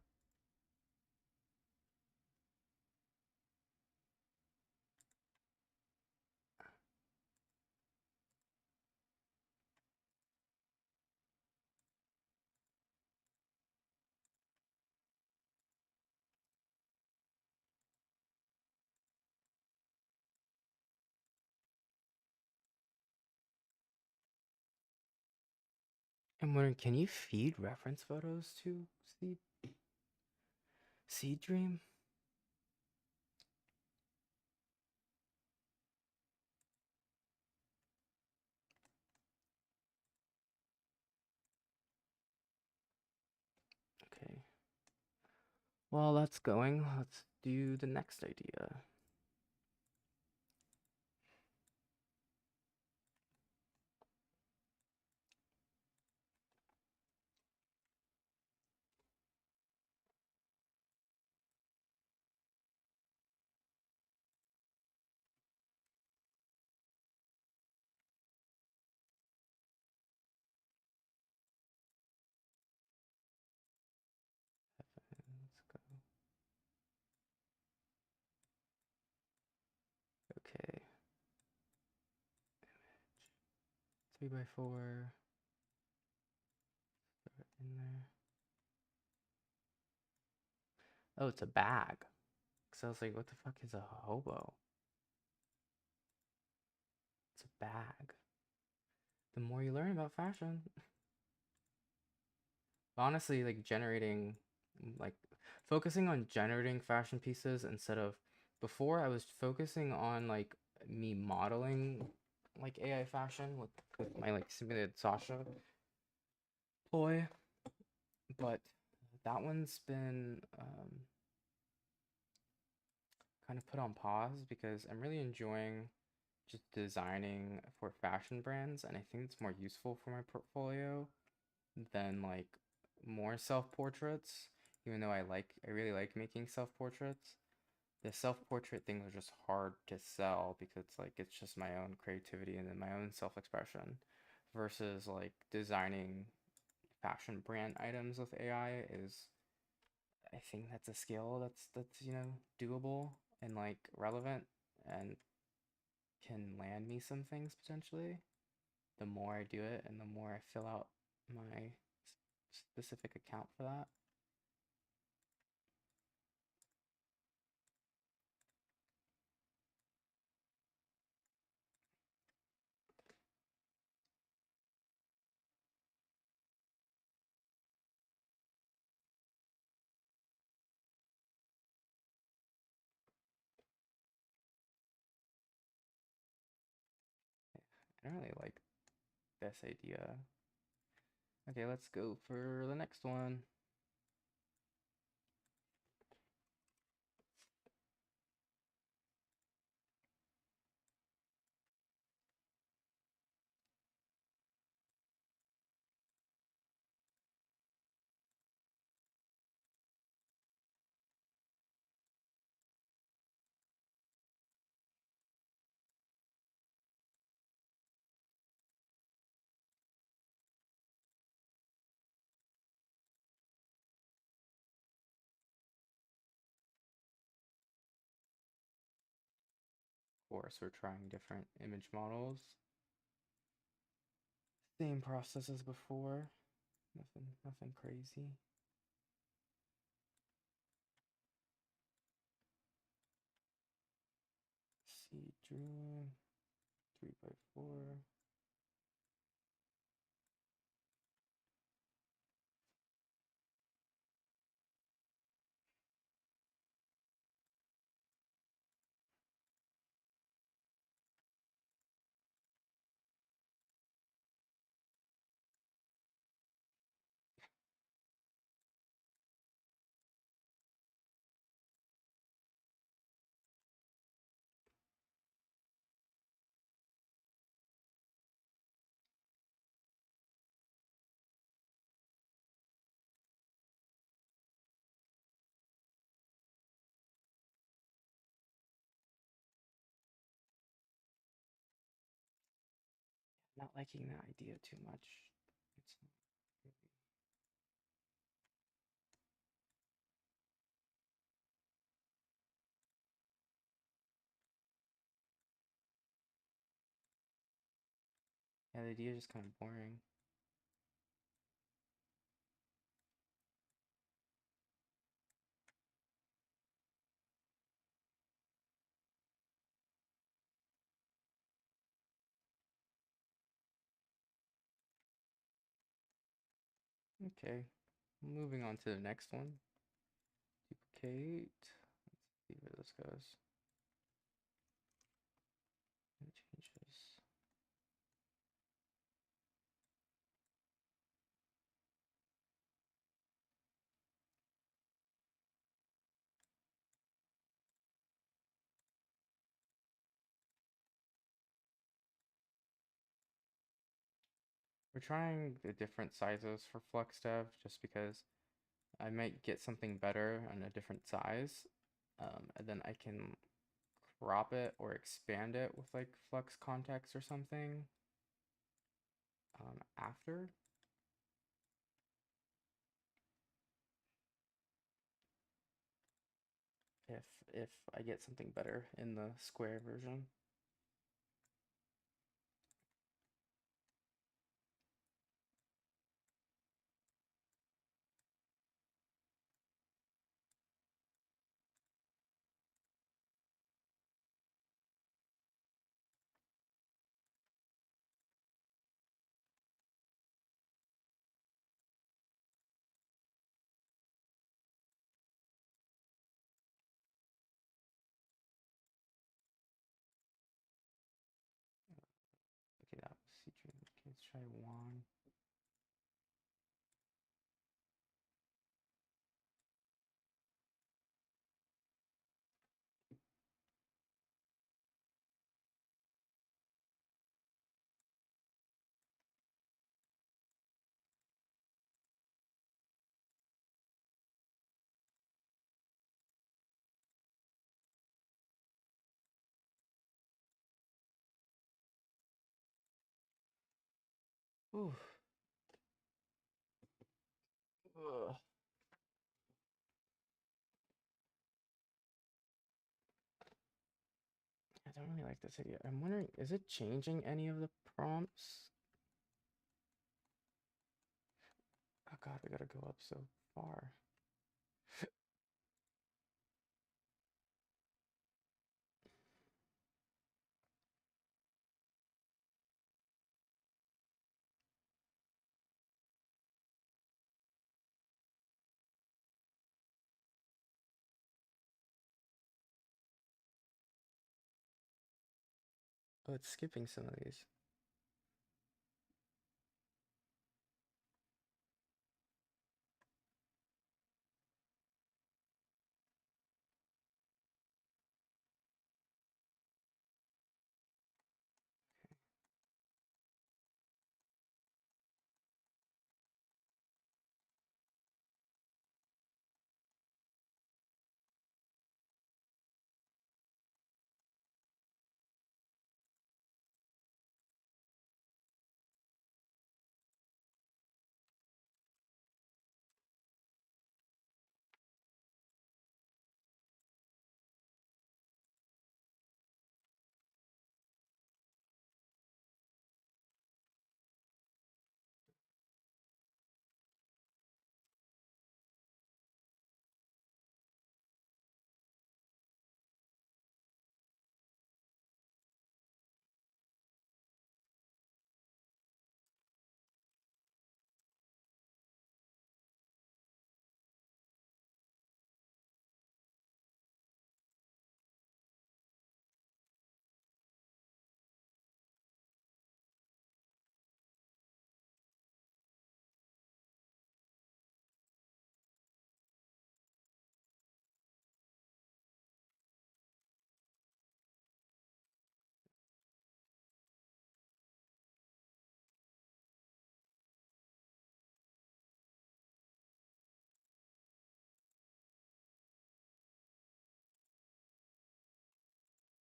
I'm wondering, can you feed reference photos to Seed Dream? Okay. While that's going, let's do the next idea. Let's go. Okay. 3x4. Throw it in there. Oh, it's a bag. So I was like, what the fuck is a hobo? It's a bag. The more you learn about fashion. Honestly, like like focusing on generating fashion pieces instead of before I was focusing on like me modeling like AI fashion with my like simulated Sasha toy, but that one's been kind of put on pause because I'm really enjoying just designing for fashion brands, and I think it's more useful for my portfolio than like more self-portraits. Even though I really like making self-portraits. The self-portrait thing was just hard to sell because like it's just my own creativity and then my own self-expression versus like designing fashion brand items with AI is, I think that's a skill that's doable and like relevant and can land me some things potentially. The more I do it and the more I fill out my specific account for that. I don't really like this idea. Okay, let's go for the next one. Of course, we're trying different image models. Same process as before. Nothing crazy. See, drew 3x4. Not liking that idea too much. It's not really... Yeah, the idea is just kind of boring. Okay, moving on to the next one. Duplicate. Let's see where this goes. It changes. We're trying the different sizes for Flux Dev just because I might get something better on a different size, and then I can crop it or expand it with like Flux context or something after. If if I get something better in the square version. Taiwan. Ooh. Ugh. I don't really like this idea. I'm wondering, is it changing any of the prompts? Oh god, we gotta go up so far. Oh, it's skipping some of these.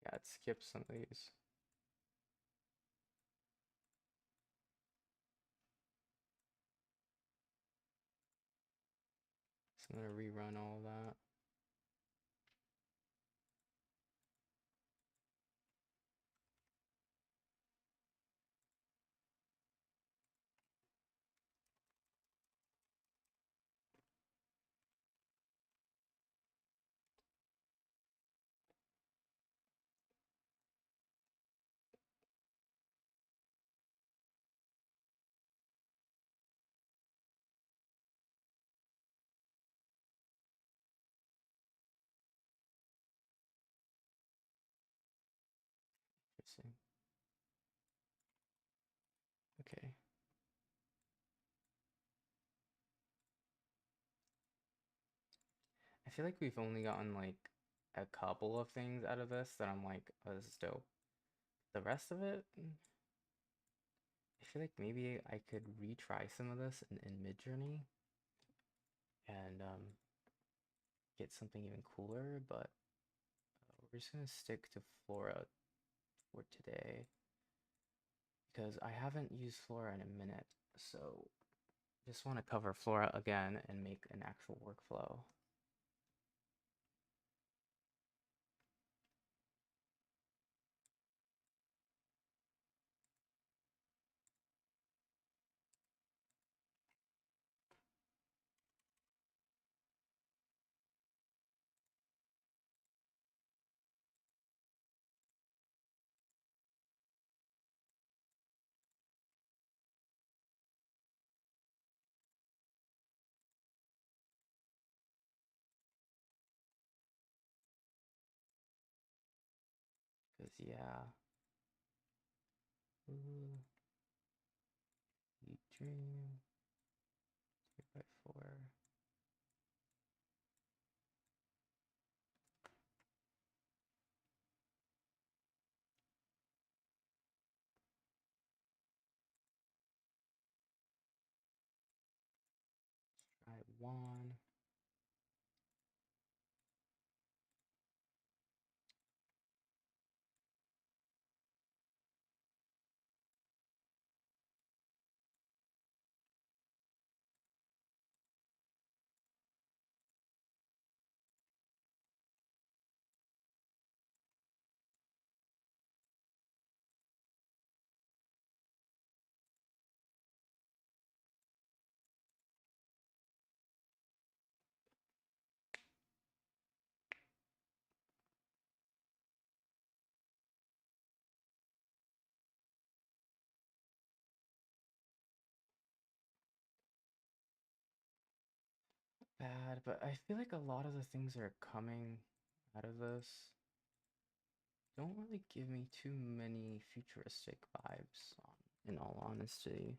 Yeah, it skips some of these. So I'm gonna rerun all that. Interesting. Okay. I feel like we've only gotten like a couple of things out of this that I'm like, oh, this is dope. The rest of it, I feel like maybe I could retry some of this in Midjourney and get something even cooler, but we're just gonna stick to Flora for today because I haven't used Flora in a minute, so just want to cover Flora again and make an actual workflow. Because yeah. Ooh. Dream 2x4. Try one. Bad, but I feel like a lot of the things that are coming out of this don't really give me too many futuristic vibes, in all honesty.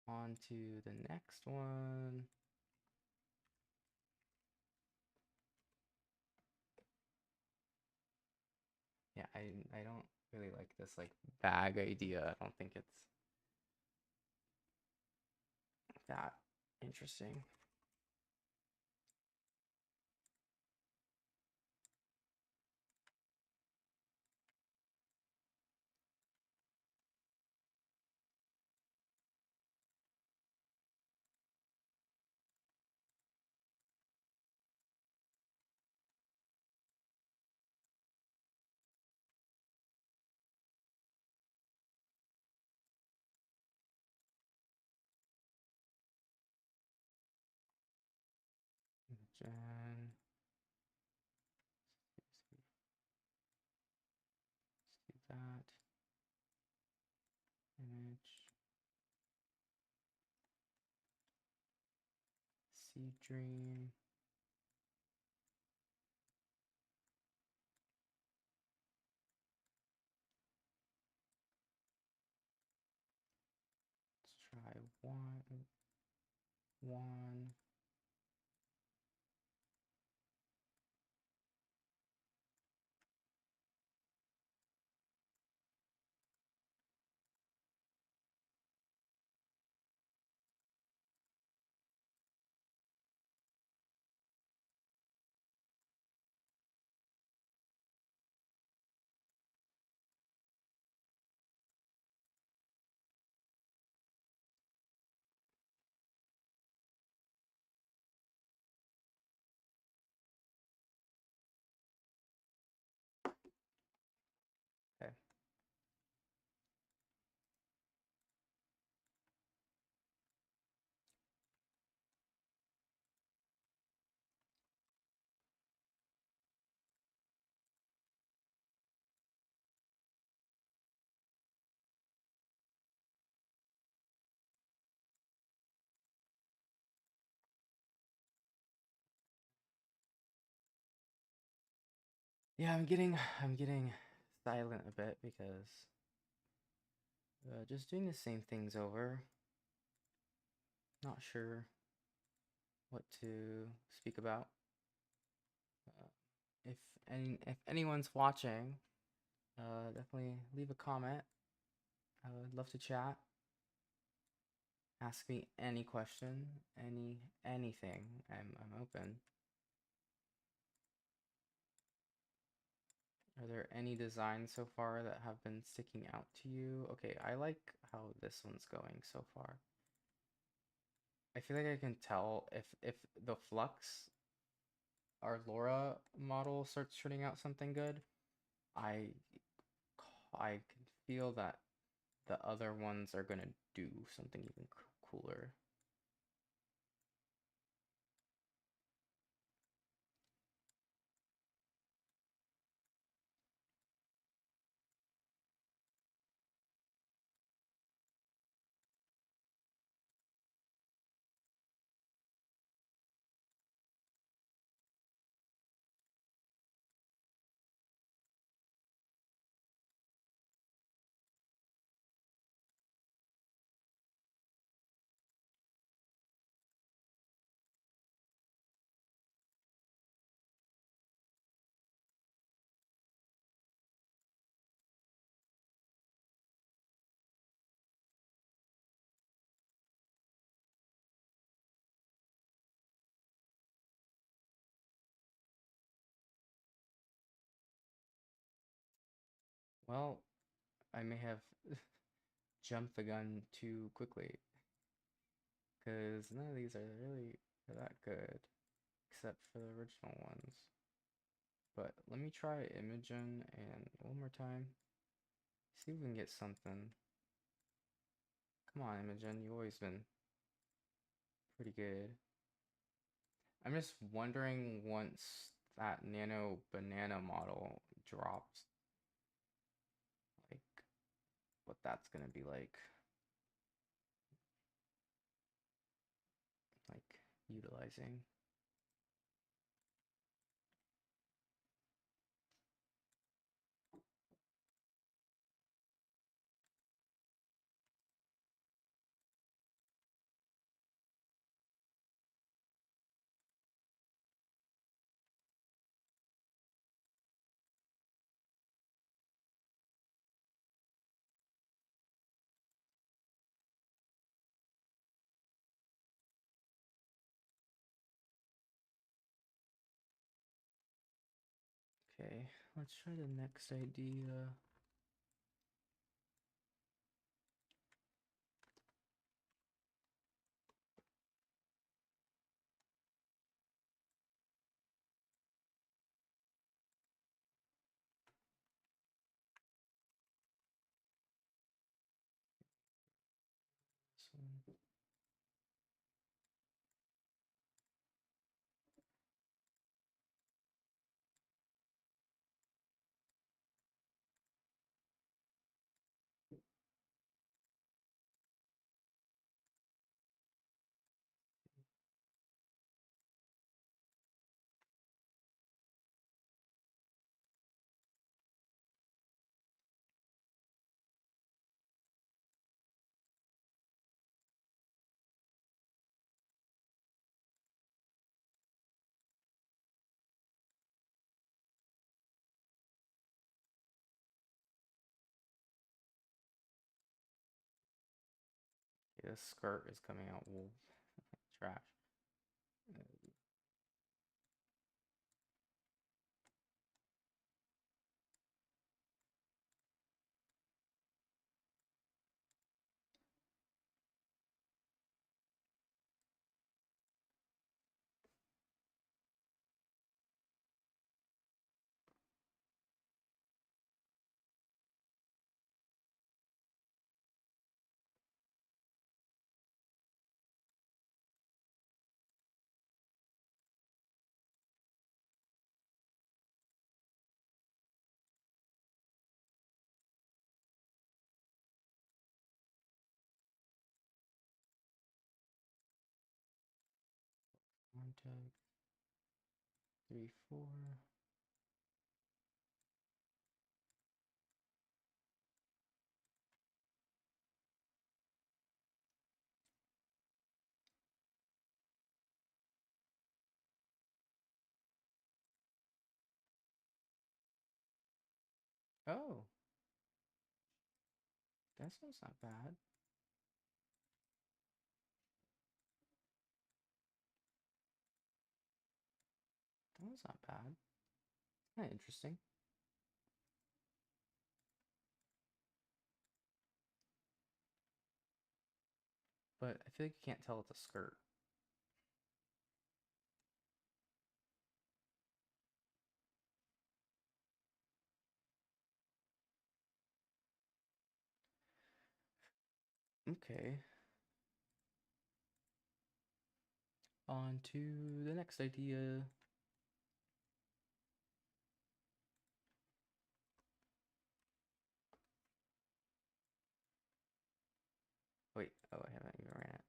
On to the next one. Yeah, I don't really like this like bag idea. I don't think it's that interesting. Gen. Let's do that. Image. Seed dream. Let's try one. One. Yeah, I'm getting silent a bit because just doing the same things over. Not sure what to speak about. Uh, if anyone's watching, definitely leave a comment. I would love to chat. Ask me any question, anything. I'm open. Are there any designs so far that have been sticking out to you? Okay, I like how this one's going so far. I feel like I can tell if the Flux, our Laura model, starts turning out something good, I I can feel that the other ones are gonna do something even cooler. Well, I may have jumped the gun too quickly, because none of these are really that good, except for the original ones. But let me try Imogen and one more time. See if we can get something. Come on, Imogen, you've always been pretty good. I'm just wondering once that nano banana model drops, like what that's gonna be like utilizing. Okay, let's try the next idea. This one. Okay, this skirt is coming out wool trash. Uh, 1 tag 3 4. Oh, that sounds not bad. That was not bad. Kind of interesting. But I feel like you can't tell it's a skirt. Okay. On to the next idea. Wait, oh, I haven't even ran it.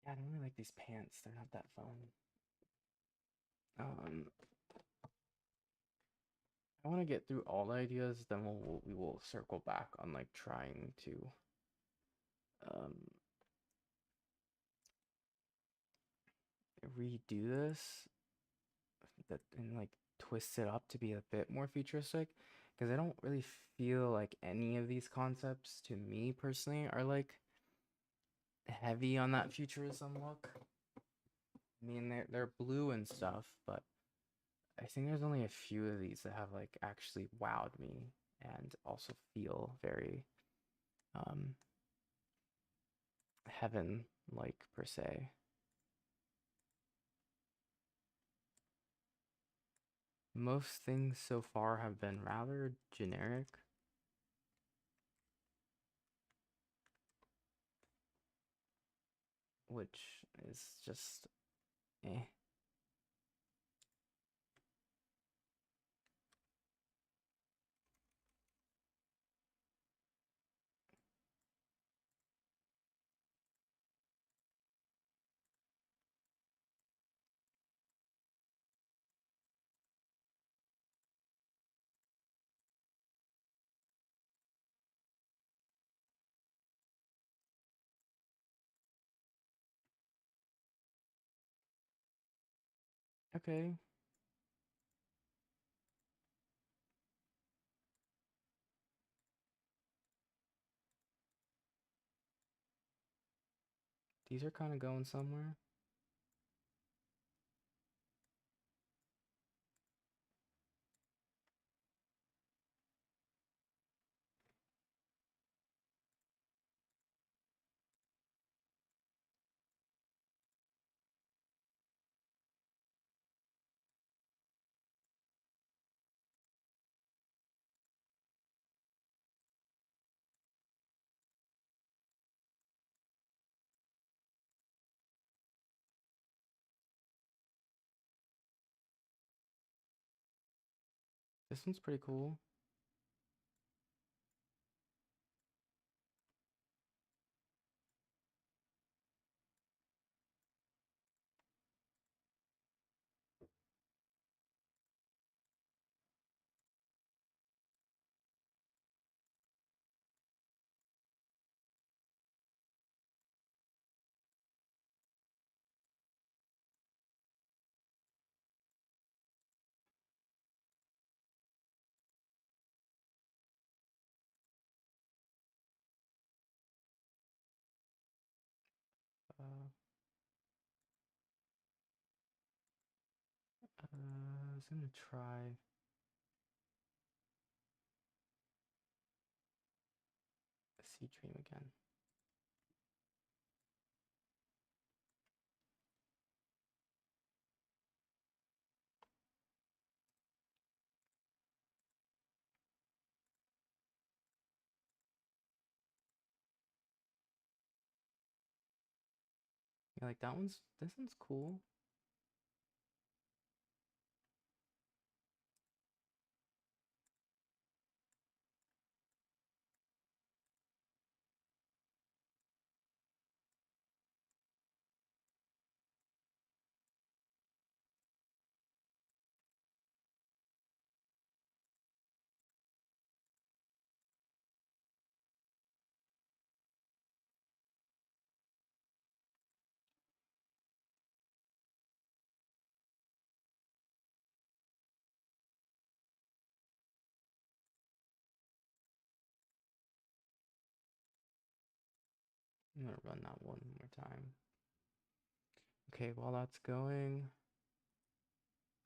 Yeah, I don't really like these pants. They're not that fun. Um, I want to get through all the ideas, then we will circle back on like trying to um redo this that and like twist it up to be a bit more futuristic because I don't really feel like any of these concepts to me personally are like heavy on that futurism look. I mean they're blue and stuff, but I think there's only a few of these that have like actually wowed me and also feel very um heaven like per se. Most things so far have been rather generic, which is just eh. Okay. These are kind of going somewhere. This one's pretty cool. was gonna try. A Sea Dream again. Yeah, like this one's cool. I'm gonna run that one more time. Okay, while that's going,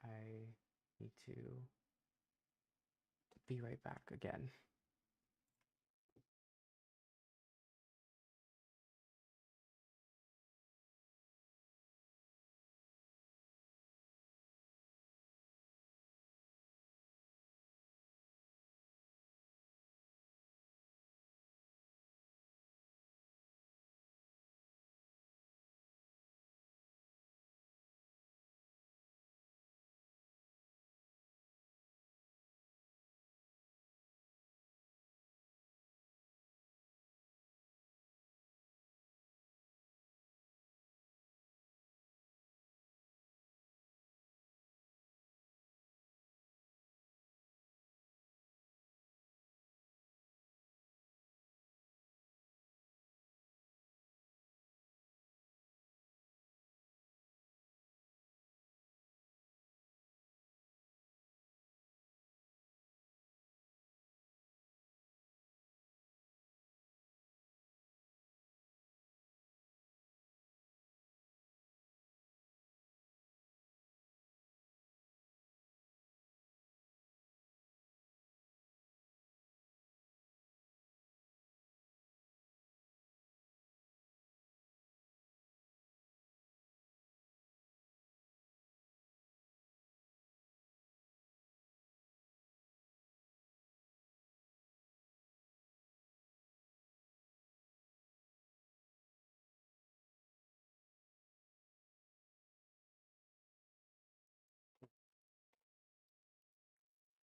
I need to be right back again.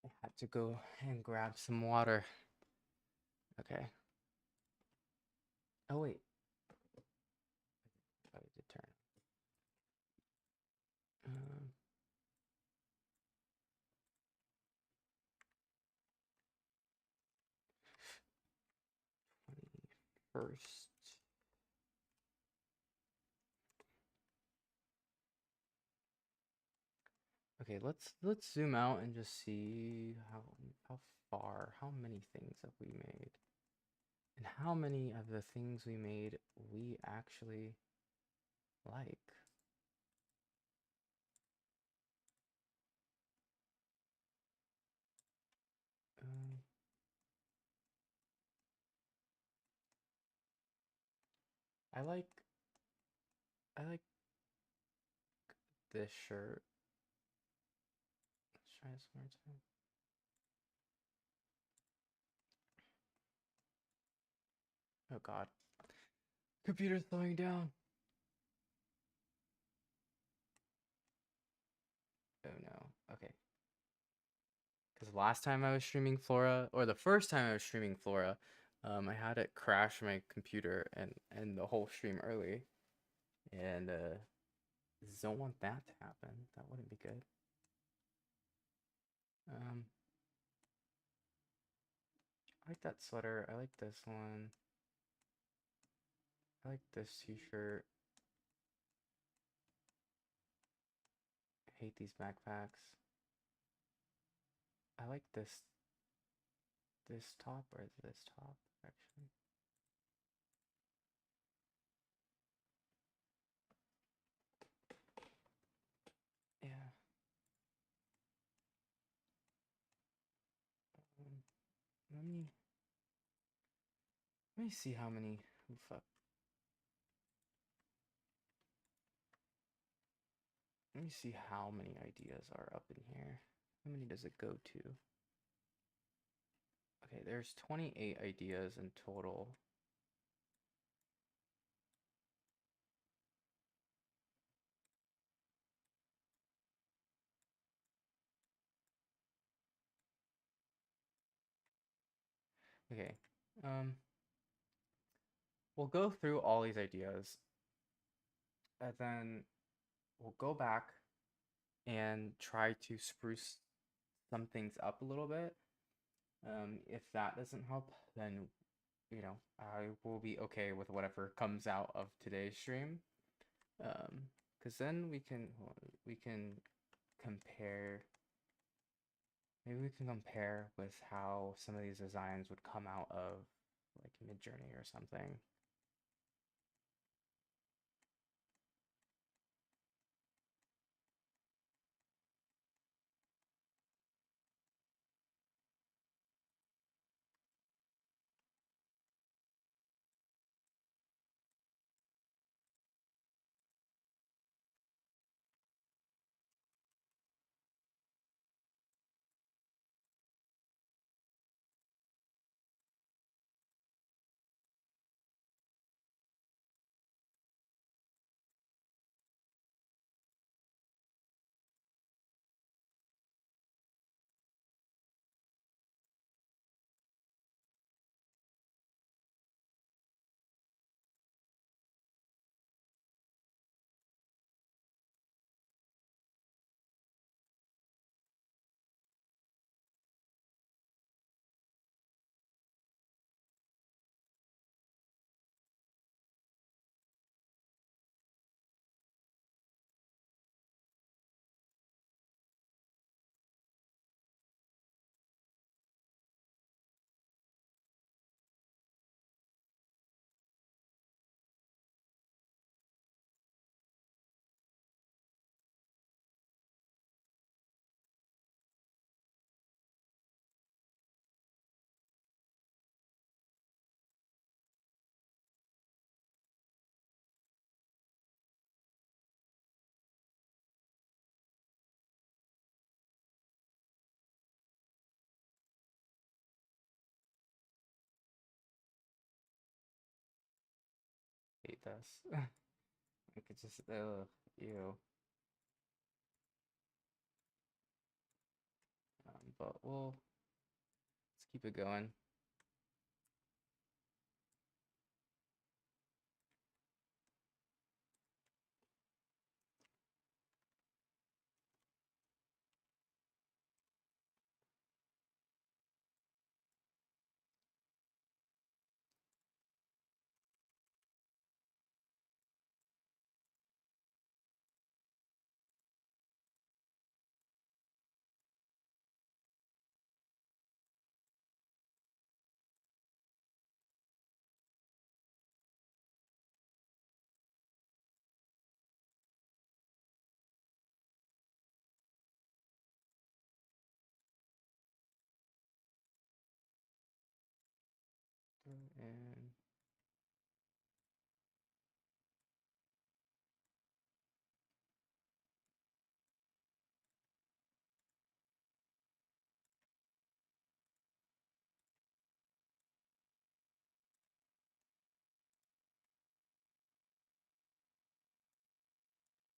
I had to go and grab some water. Okay. Oh wait. I did turn. 21st. Okay, let's zoom out and just see how many things have we made, and how many of the things we made we actually like. Um, I like this shirt. Let's try this one more time. Oh God, computer's slowing down. Oh no. Okay. Because last time I was streaming Flora, or the first time I was streaming Flora, I had it crash my computer and the whole stream early, and don't want that to happen. That wouldn't be good. I like that sweater. I like this one. I like this t-shirt. I hate these backpacks. I like this top, or this top actually. Yeah. let me see how many. Oh, fuck. Let me see how many ideas are up in here. How many does it go to? Okay, there's 28 ideas in total. Okay, we'll go through all these ideas, and then we'll go back and try to spruce some things up a little bit. If that doesn't help, then I will be okay with whatever comes out of today's stream. Because then we can compare. Maybe we can compare with how some of these designs would come out of like Midjourney or something. Hate this. I could just ew. But let's keep it going. And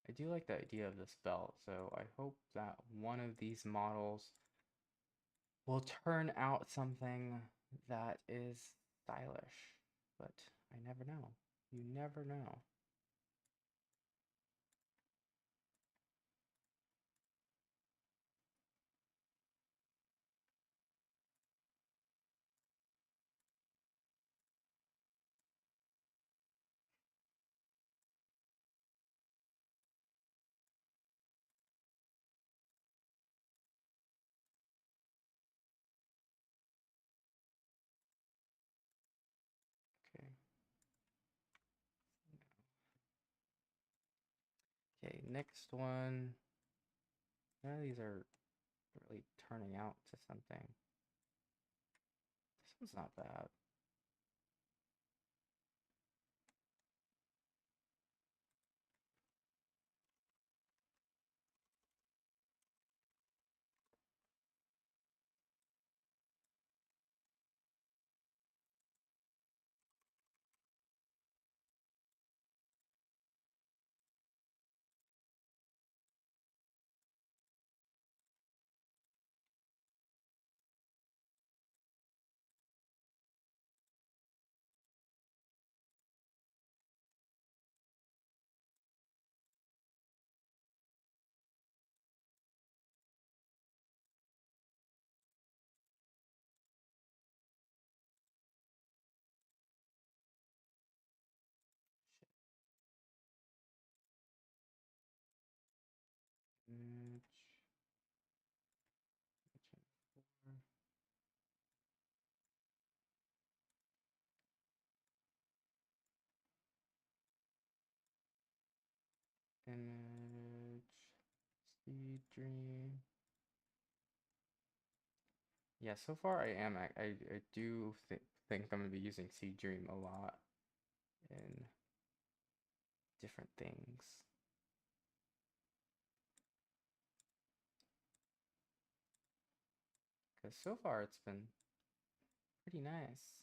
I do like the idea of this belt, so I hope that one of these models will turn out something that is stylish. But I never know. You never know. Okay. Okay, next one. None of these are really turning out to something. It's not bad. Image. Image. Speed Dream. Yeah, so far I do think I'm gonna be using Seed Dream a lot in different things. Because so far it's been pretty nice.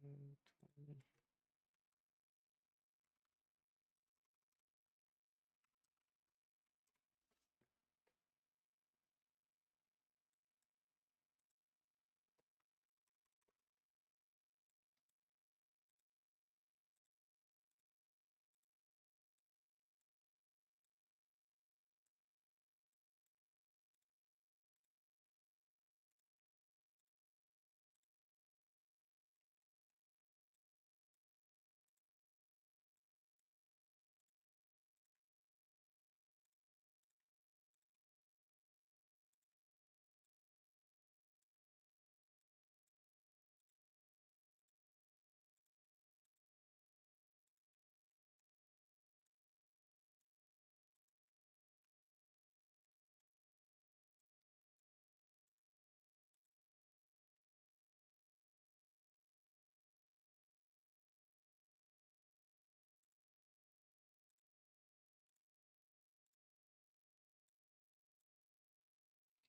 Mm, 20.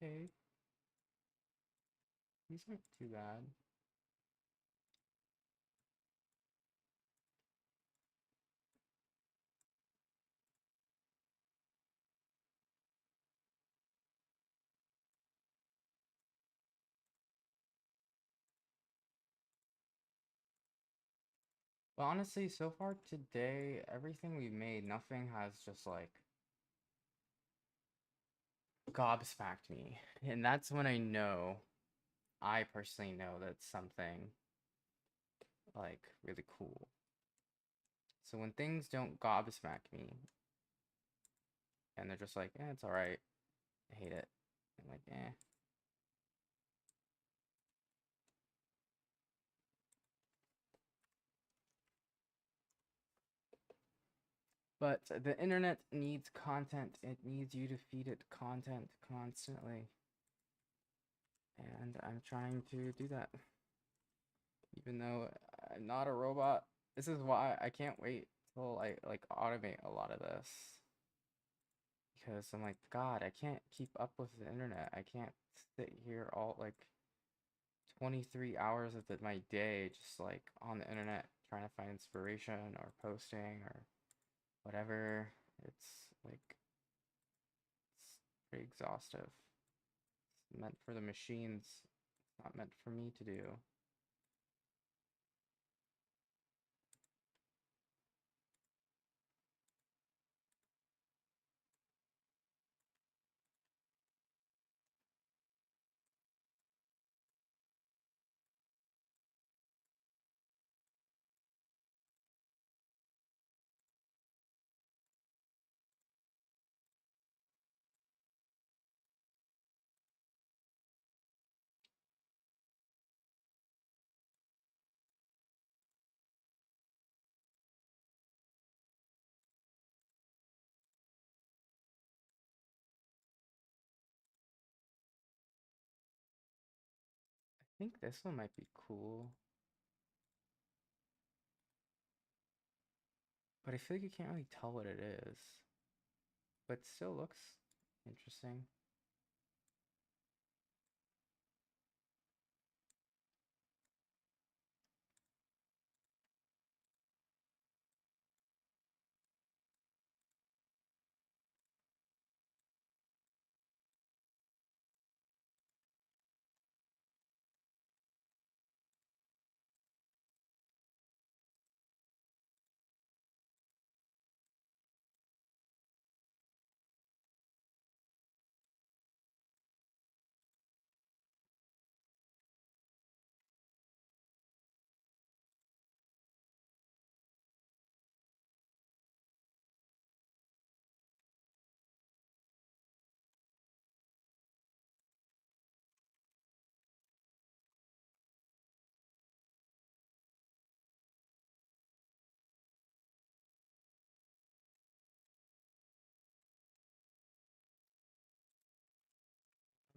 Okay, these aren't too bad. But honestly, so far today, everything we've made, nothing has just like gobsmacked me. And that's when I personally know that's something like really cool. So when things don't gobsmack me and they're just like, it's alright, I hate it. I'm like, eh. But the internet needs content. It needs you to feed it content constantly. And I'm trying to do that. Even though I'm not a robot. This is why I can't wait till I like automate a lot of this. Because I'm like, God, I can't keep up with the internet. I can't sit here all like 23 hours of my day just like on the internet trying to find inspiration or posting or whatever. It's like, it's pretty exhaustive. It's meant for the machines. It's not meant for me to do. think this one might be cool. But I feel like you can't really tell what it is. But still looks interesting.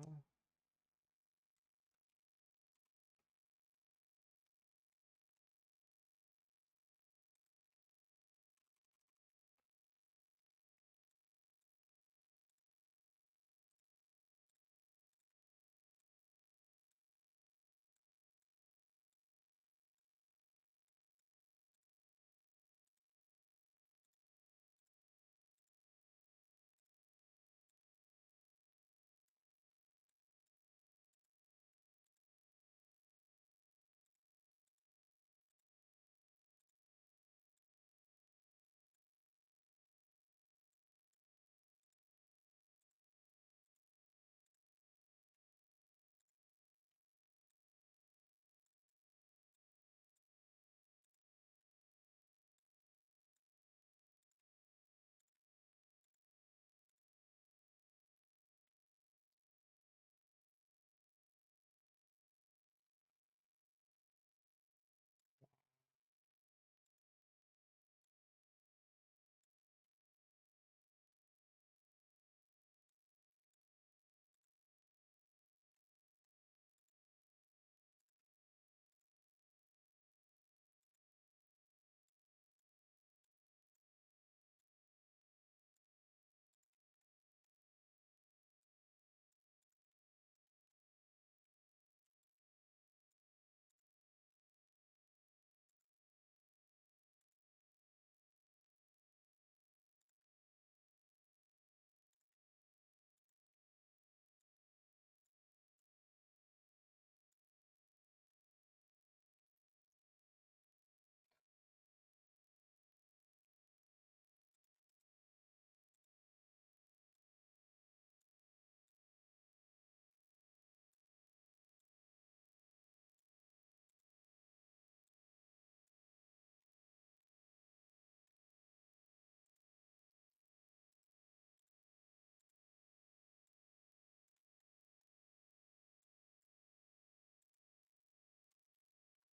Oh.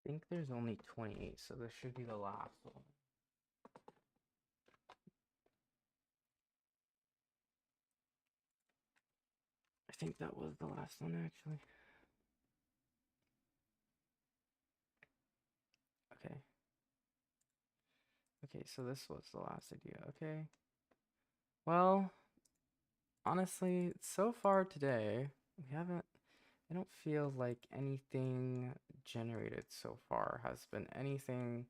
I think there's only 28, so this should be the last one. I think that was the last one, actually. Okay. Okay, so this was the last idea. Okay. Well, honestly, so far today, we haven't, I don't feel like anything generated so far has been anything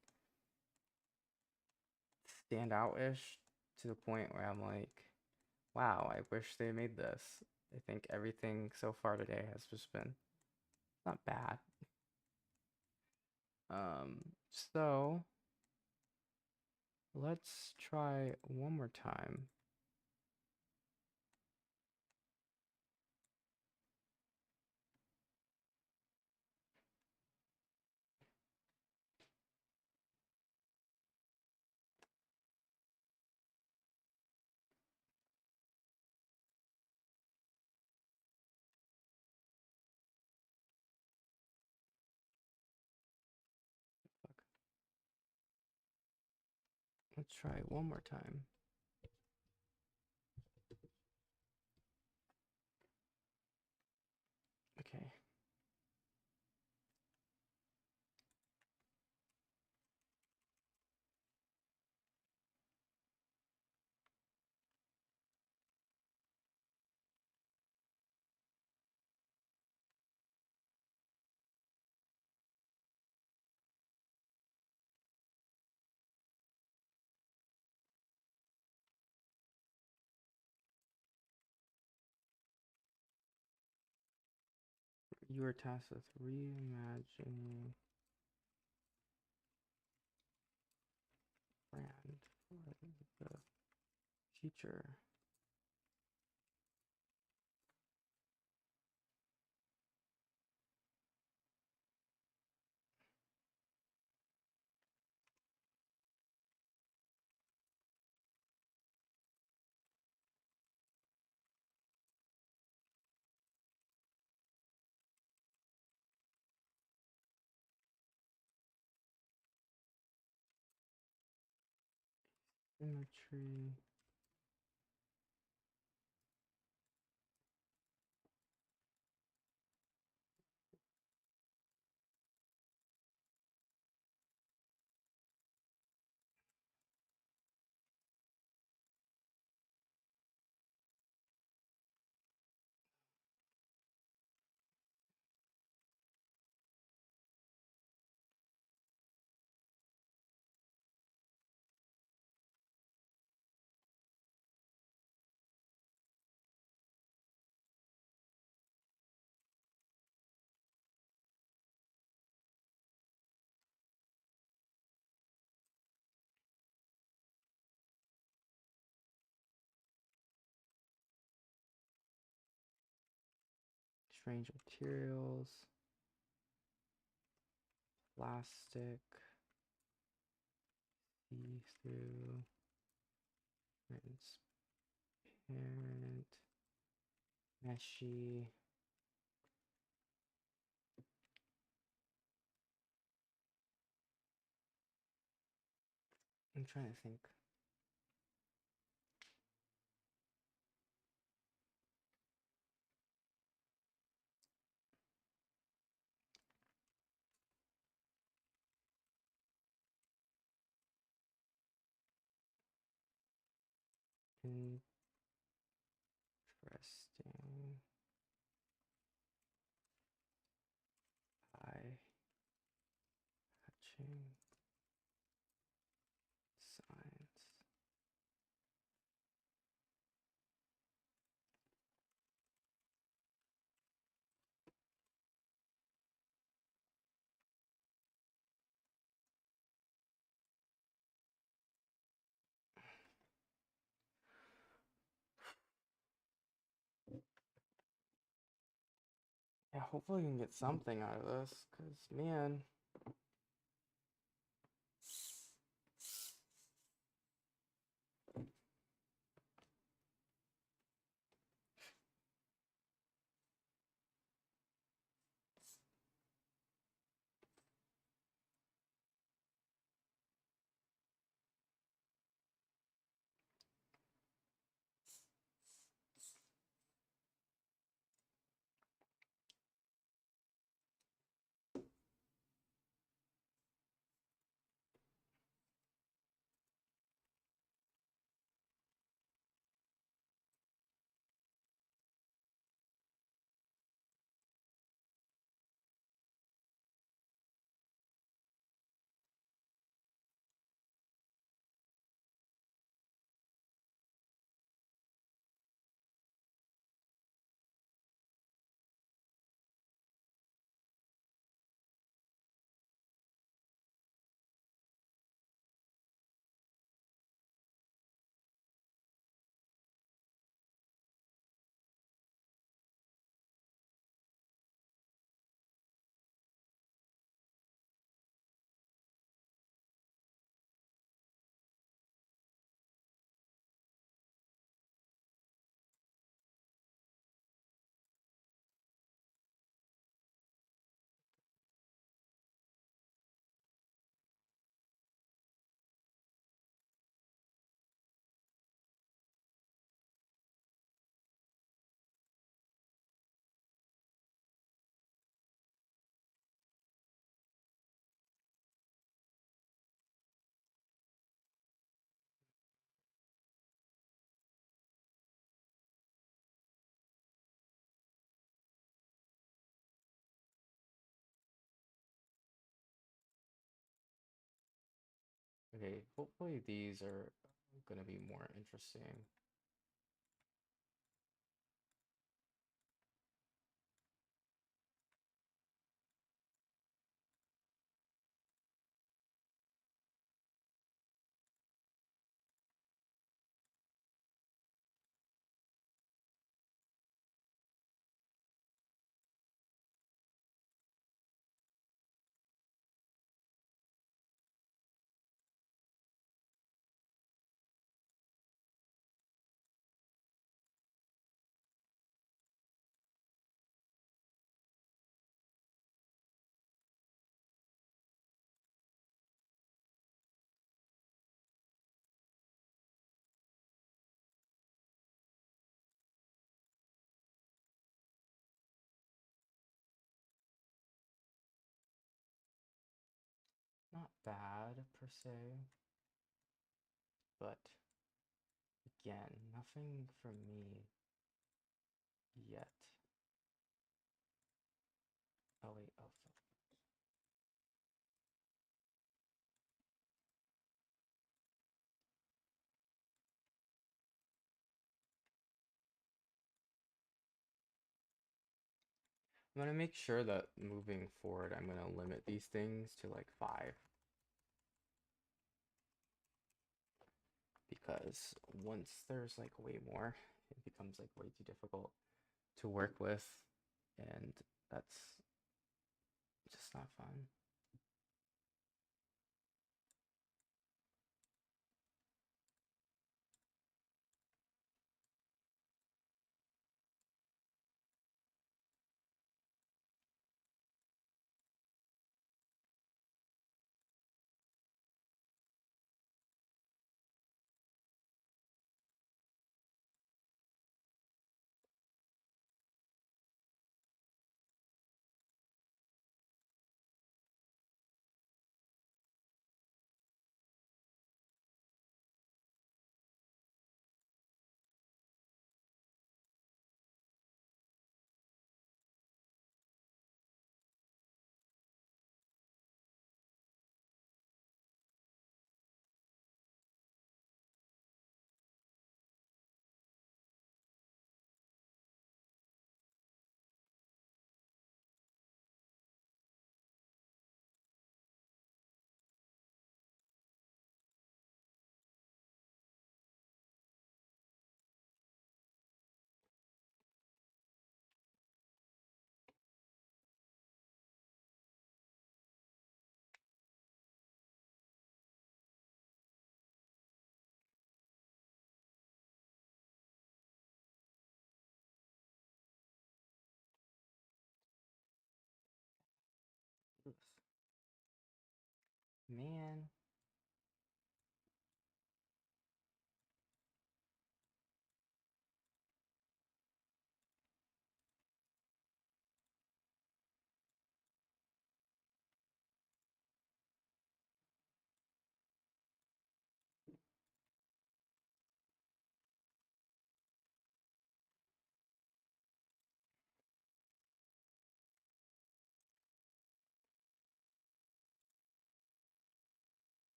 standout-ish to the point where I'm like, wow, I wish they made this. I think everything so far today has just been not bad. So let's try one more time. Let's try one more time. Okay. You are tasked with reimagining brand for the future. Symmetry. Strange materials. Plastic. See-through. Transparent. Meshy. I'm trying to think. Interesting. Eye hatching. Science. Yeah, hopefully we can get something out of this, because, man. Okay, hopefully these are gonna be more interesting. bad per se, but again, nothing for me yet. Oh wait, oh, I'm gonna make sure that moving forward, I'm gonna limit these things to like 5. Because once there's like way more, it becomes like way too difficult to work with, and that's just not fun. Man.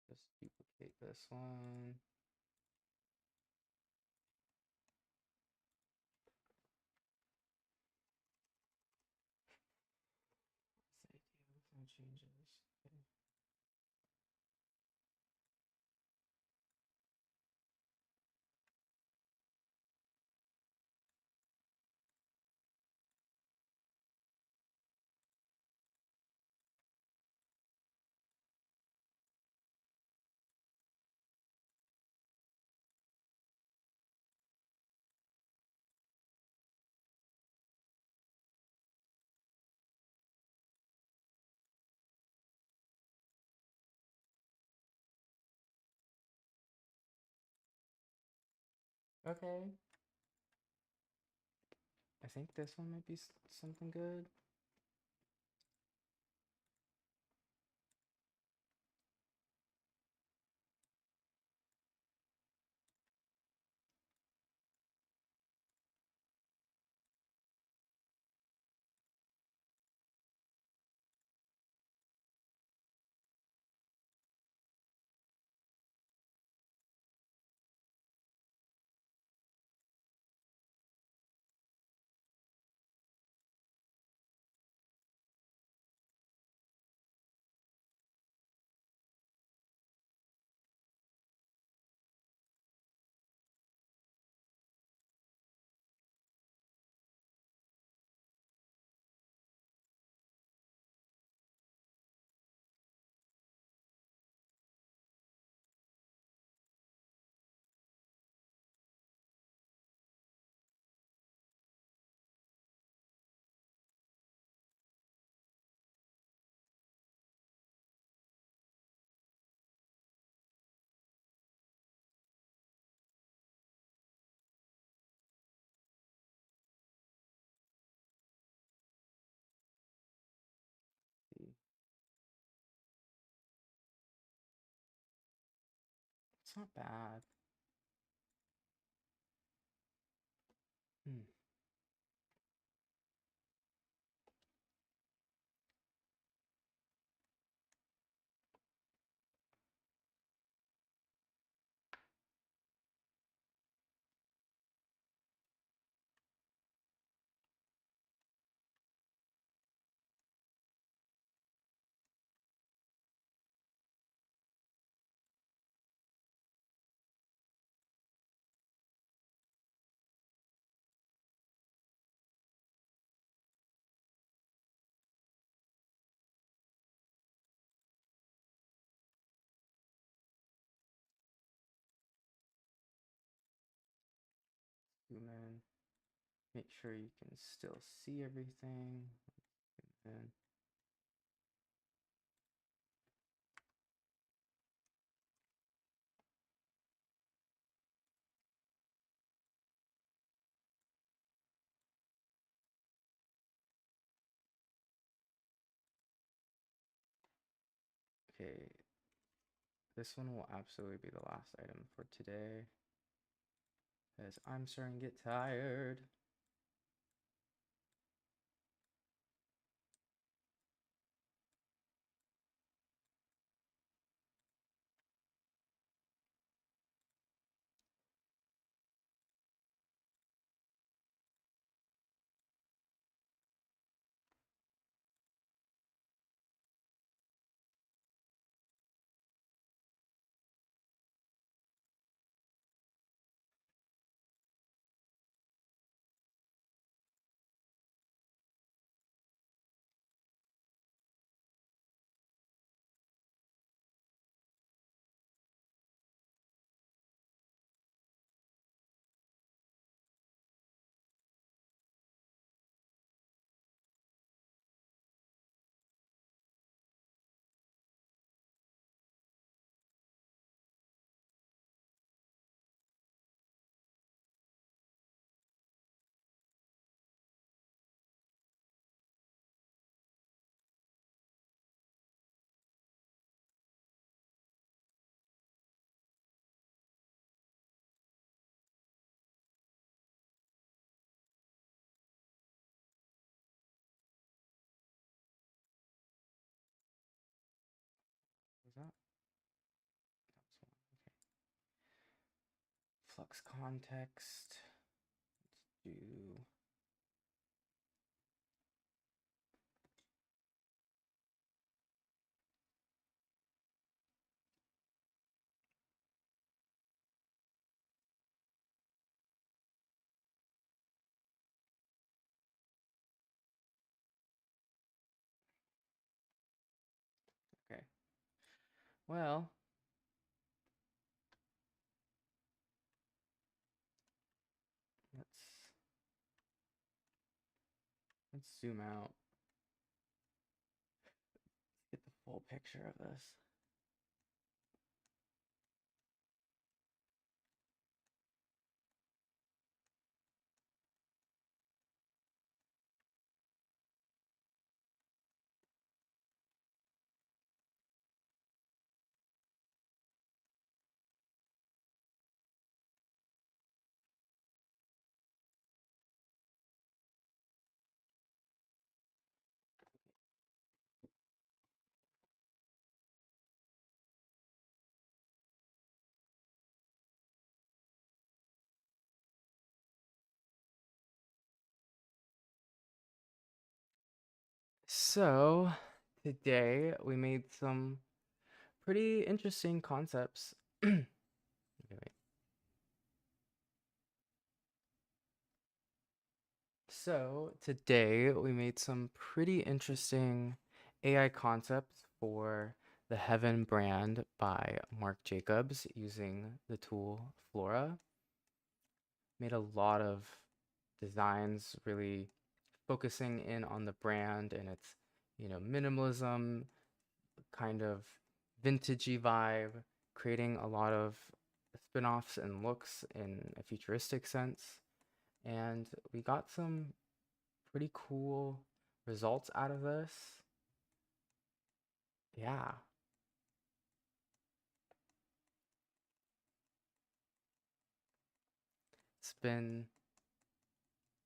Just duplicate this one. Okay. I think this one might be something good. See. It's not bad. Hmm. Zoom in. Make sure you can still see everything. And okay, this one will absolutely be the last item for today, as I'm starting to get tired. Was that? That was one. Okay. Flux context. Let's do. Okay. Well, let's zoom out. Get the full picture of this. So today we made some pretty interesting concepts. Okay, wait. So today we made some pretty interesting AI concepts for the HEAVN brand by Marc Jacobs using the tool Flora. Made a lot of designs really focusing in on the brand and its, minimalism, kind of vintagey vibe, creating a lot of spin-offs and looks in a futuristic sense. And we got some pretty cool results out of this. Yeah, it's been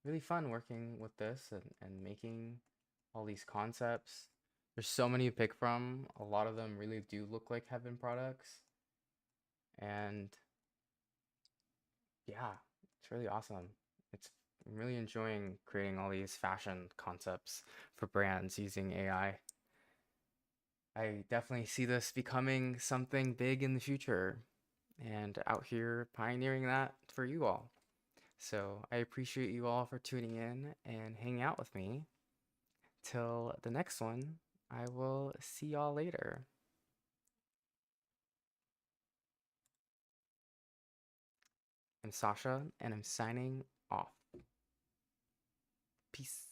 really fun working with this and making all these concepts. There's so many to pick from. A lot of them really do look like HEAVN products. And yeah, it's really awesome. It's I'm really enjoying creating all these fashion concepts for brands using AI. I definitely see this becoming something big in the future and out here pioneering that for you all. So I appreciate you all for tuning in and hanging out with me. Till the next one, I will see y'all later. I'm Sasha, and I'm signing off. Peace.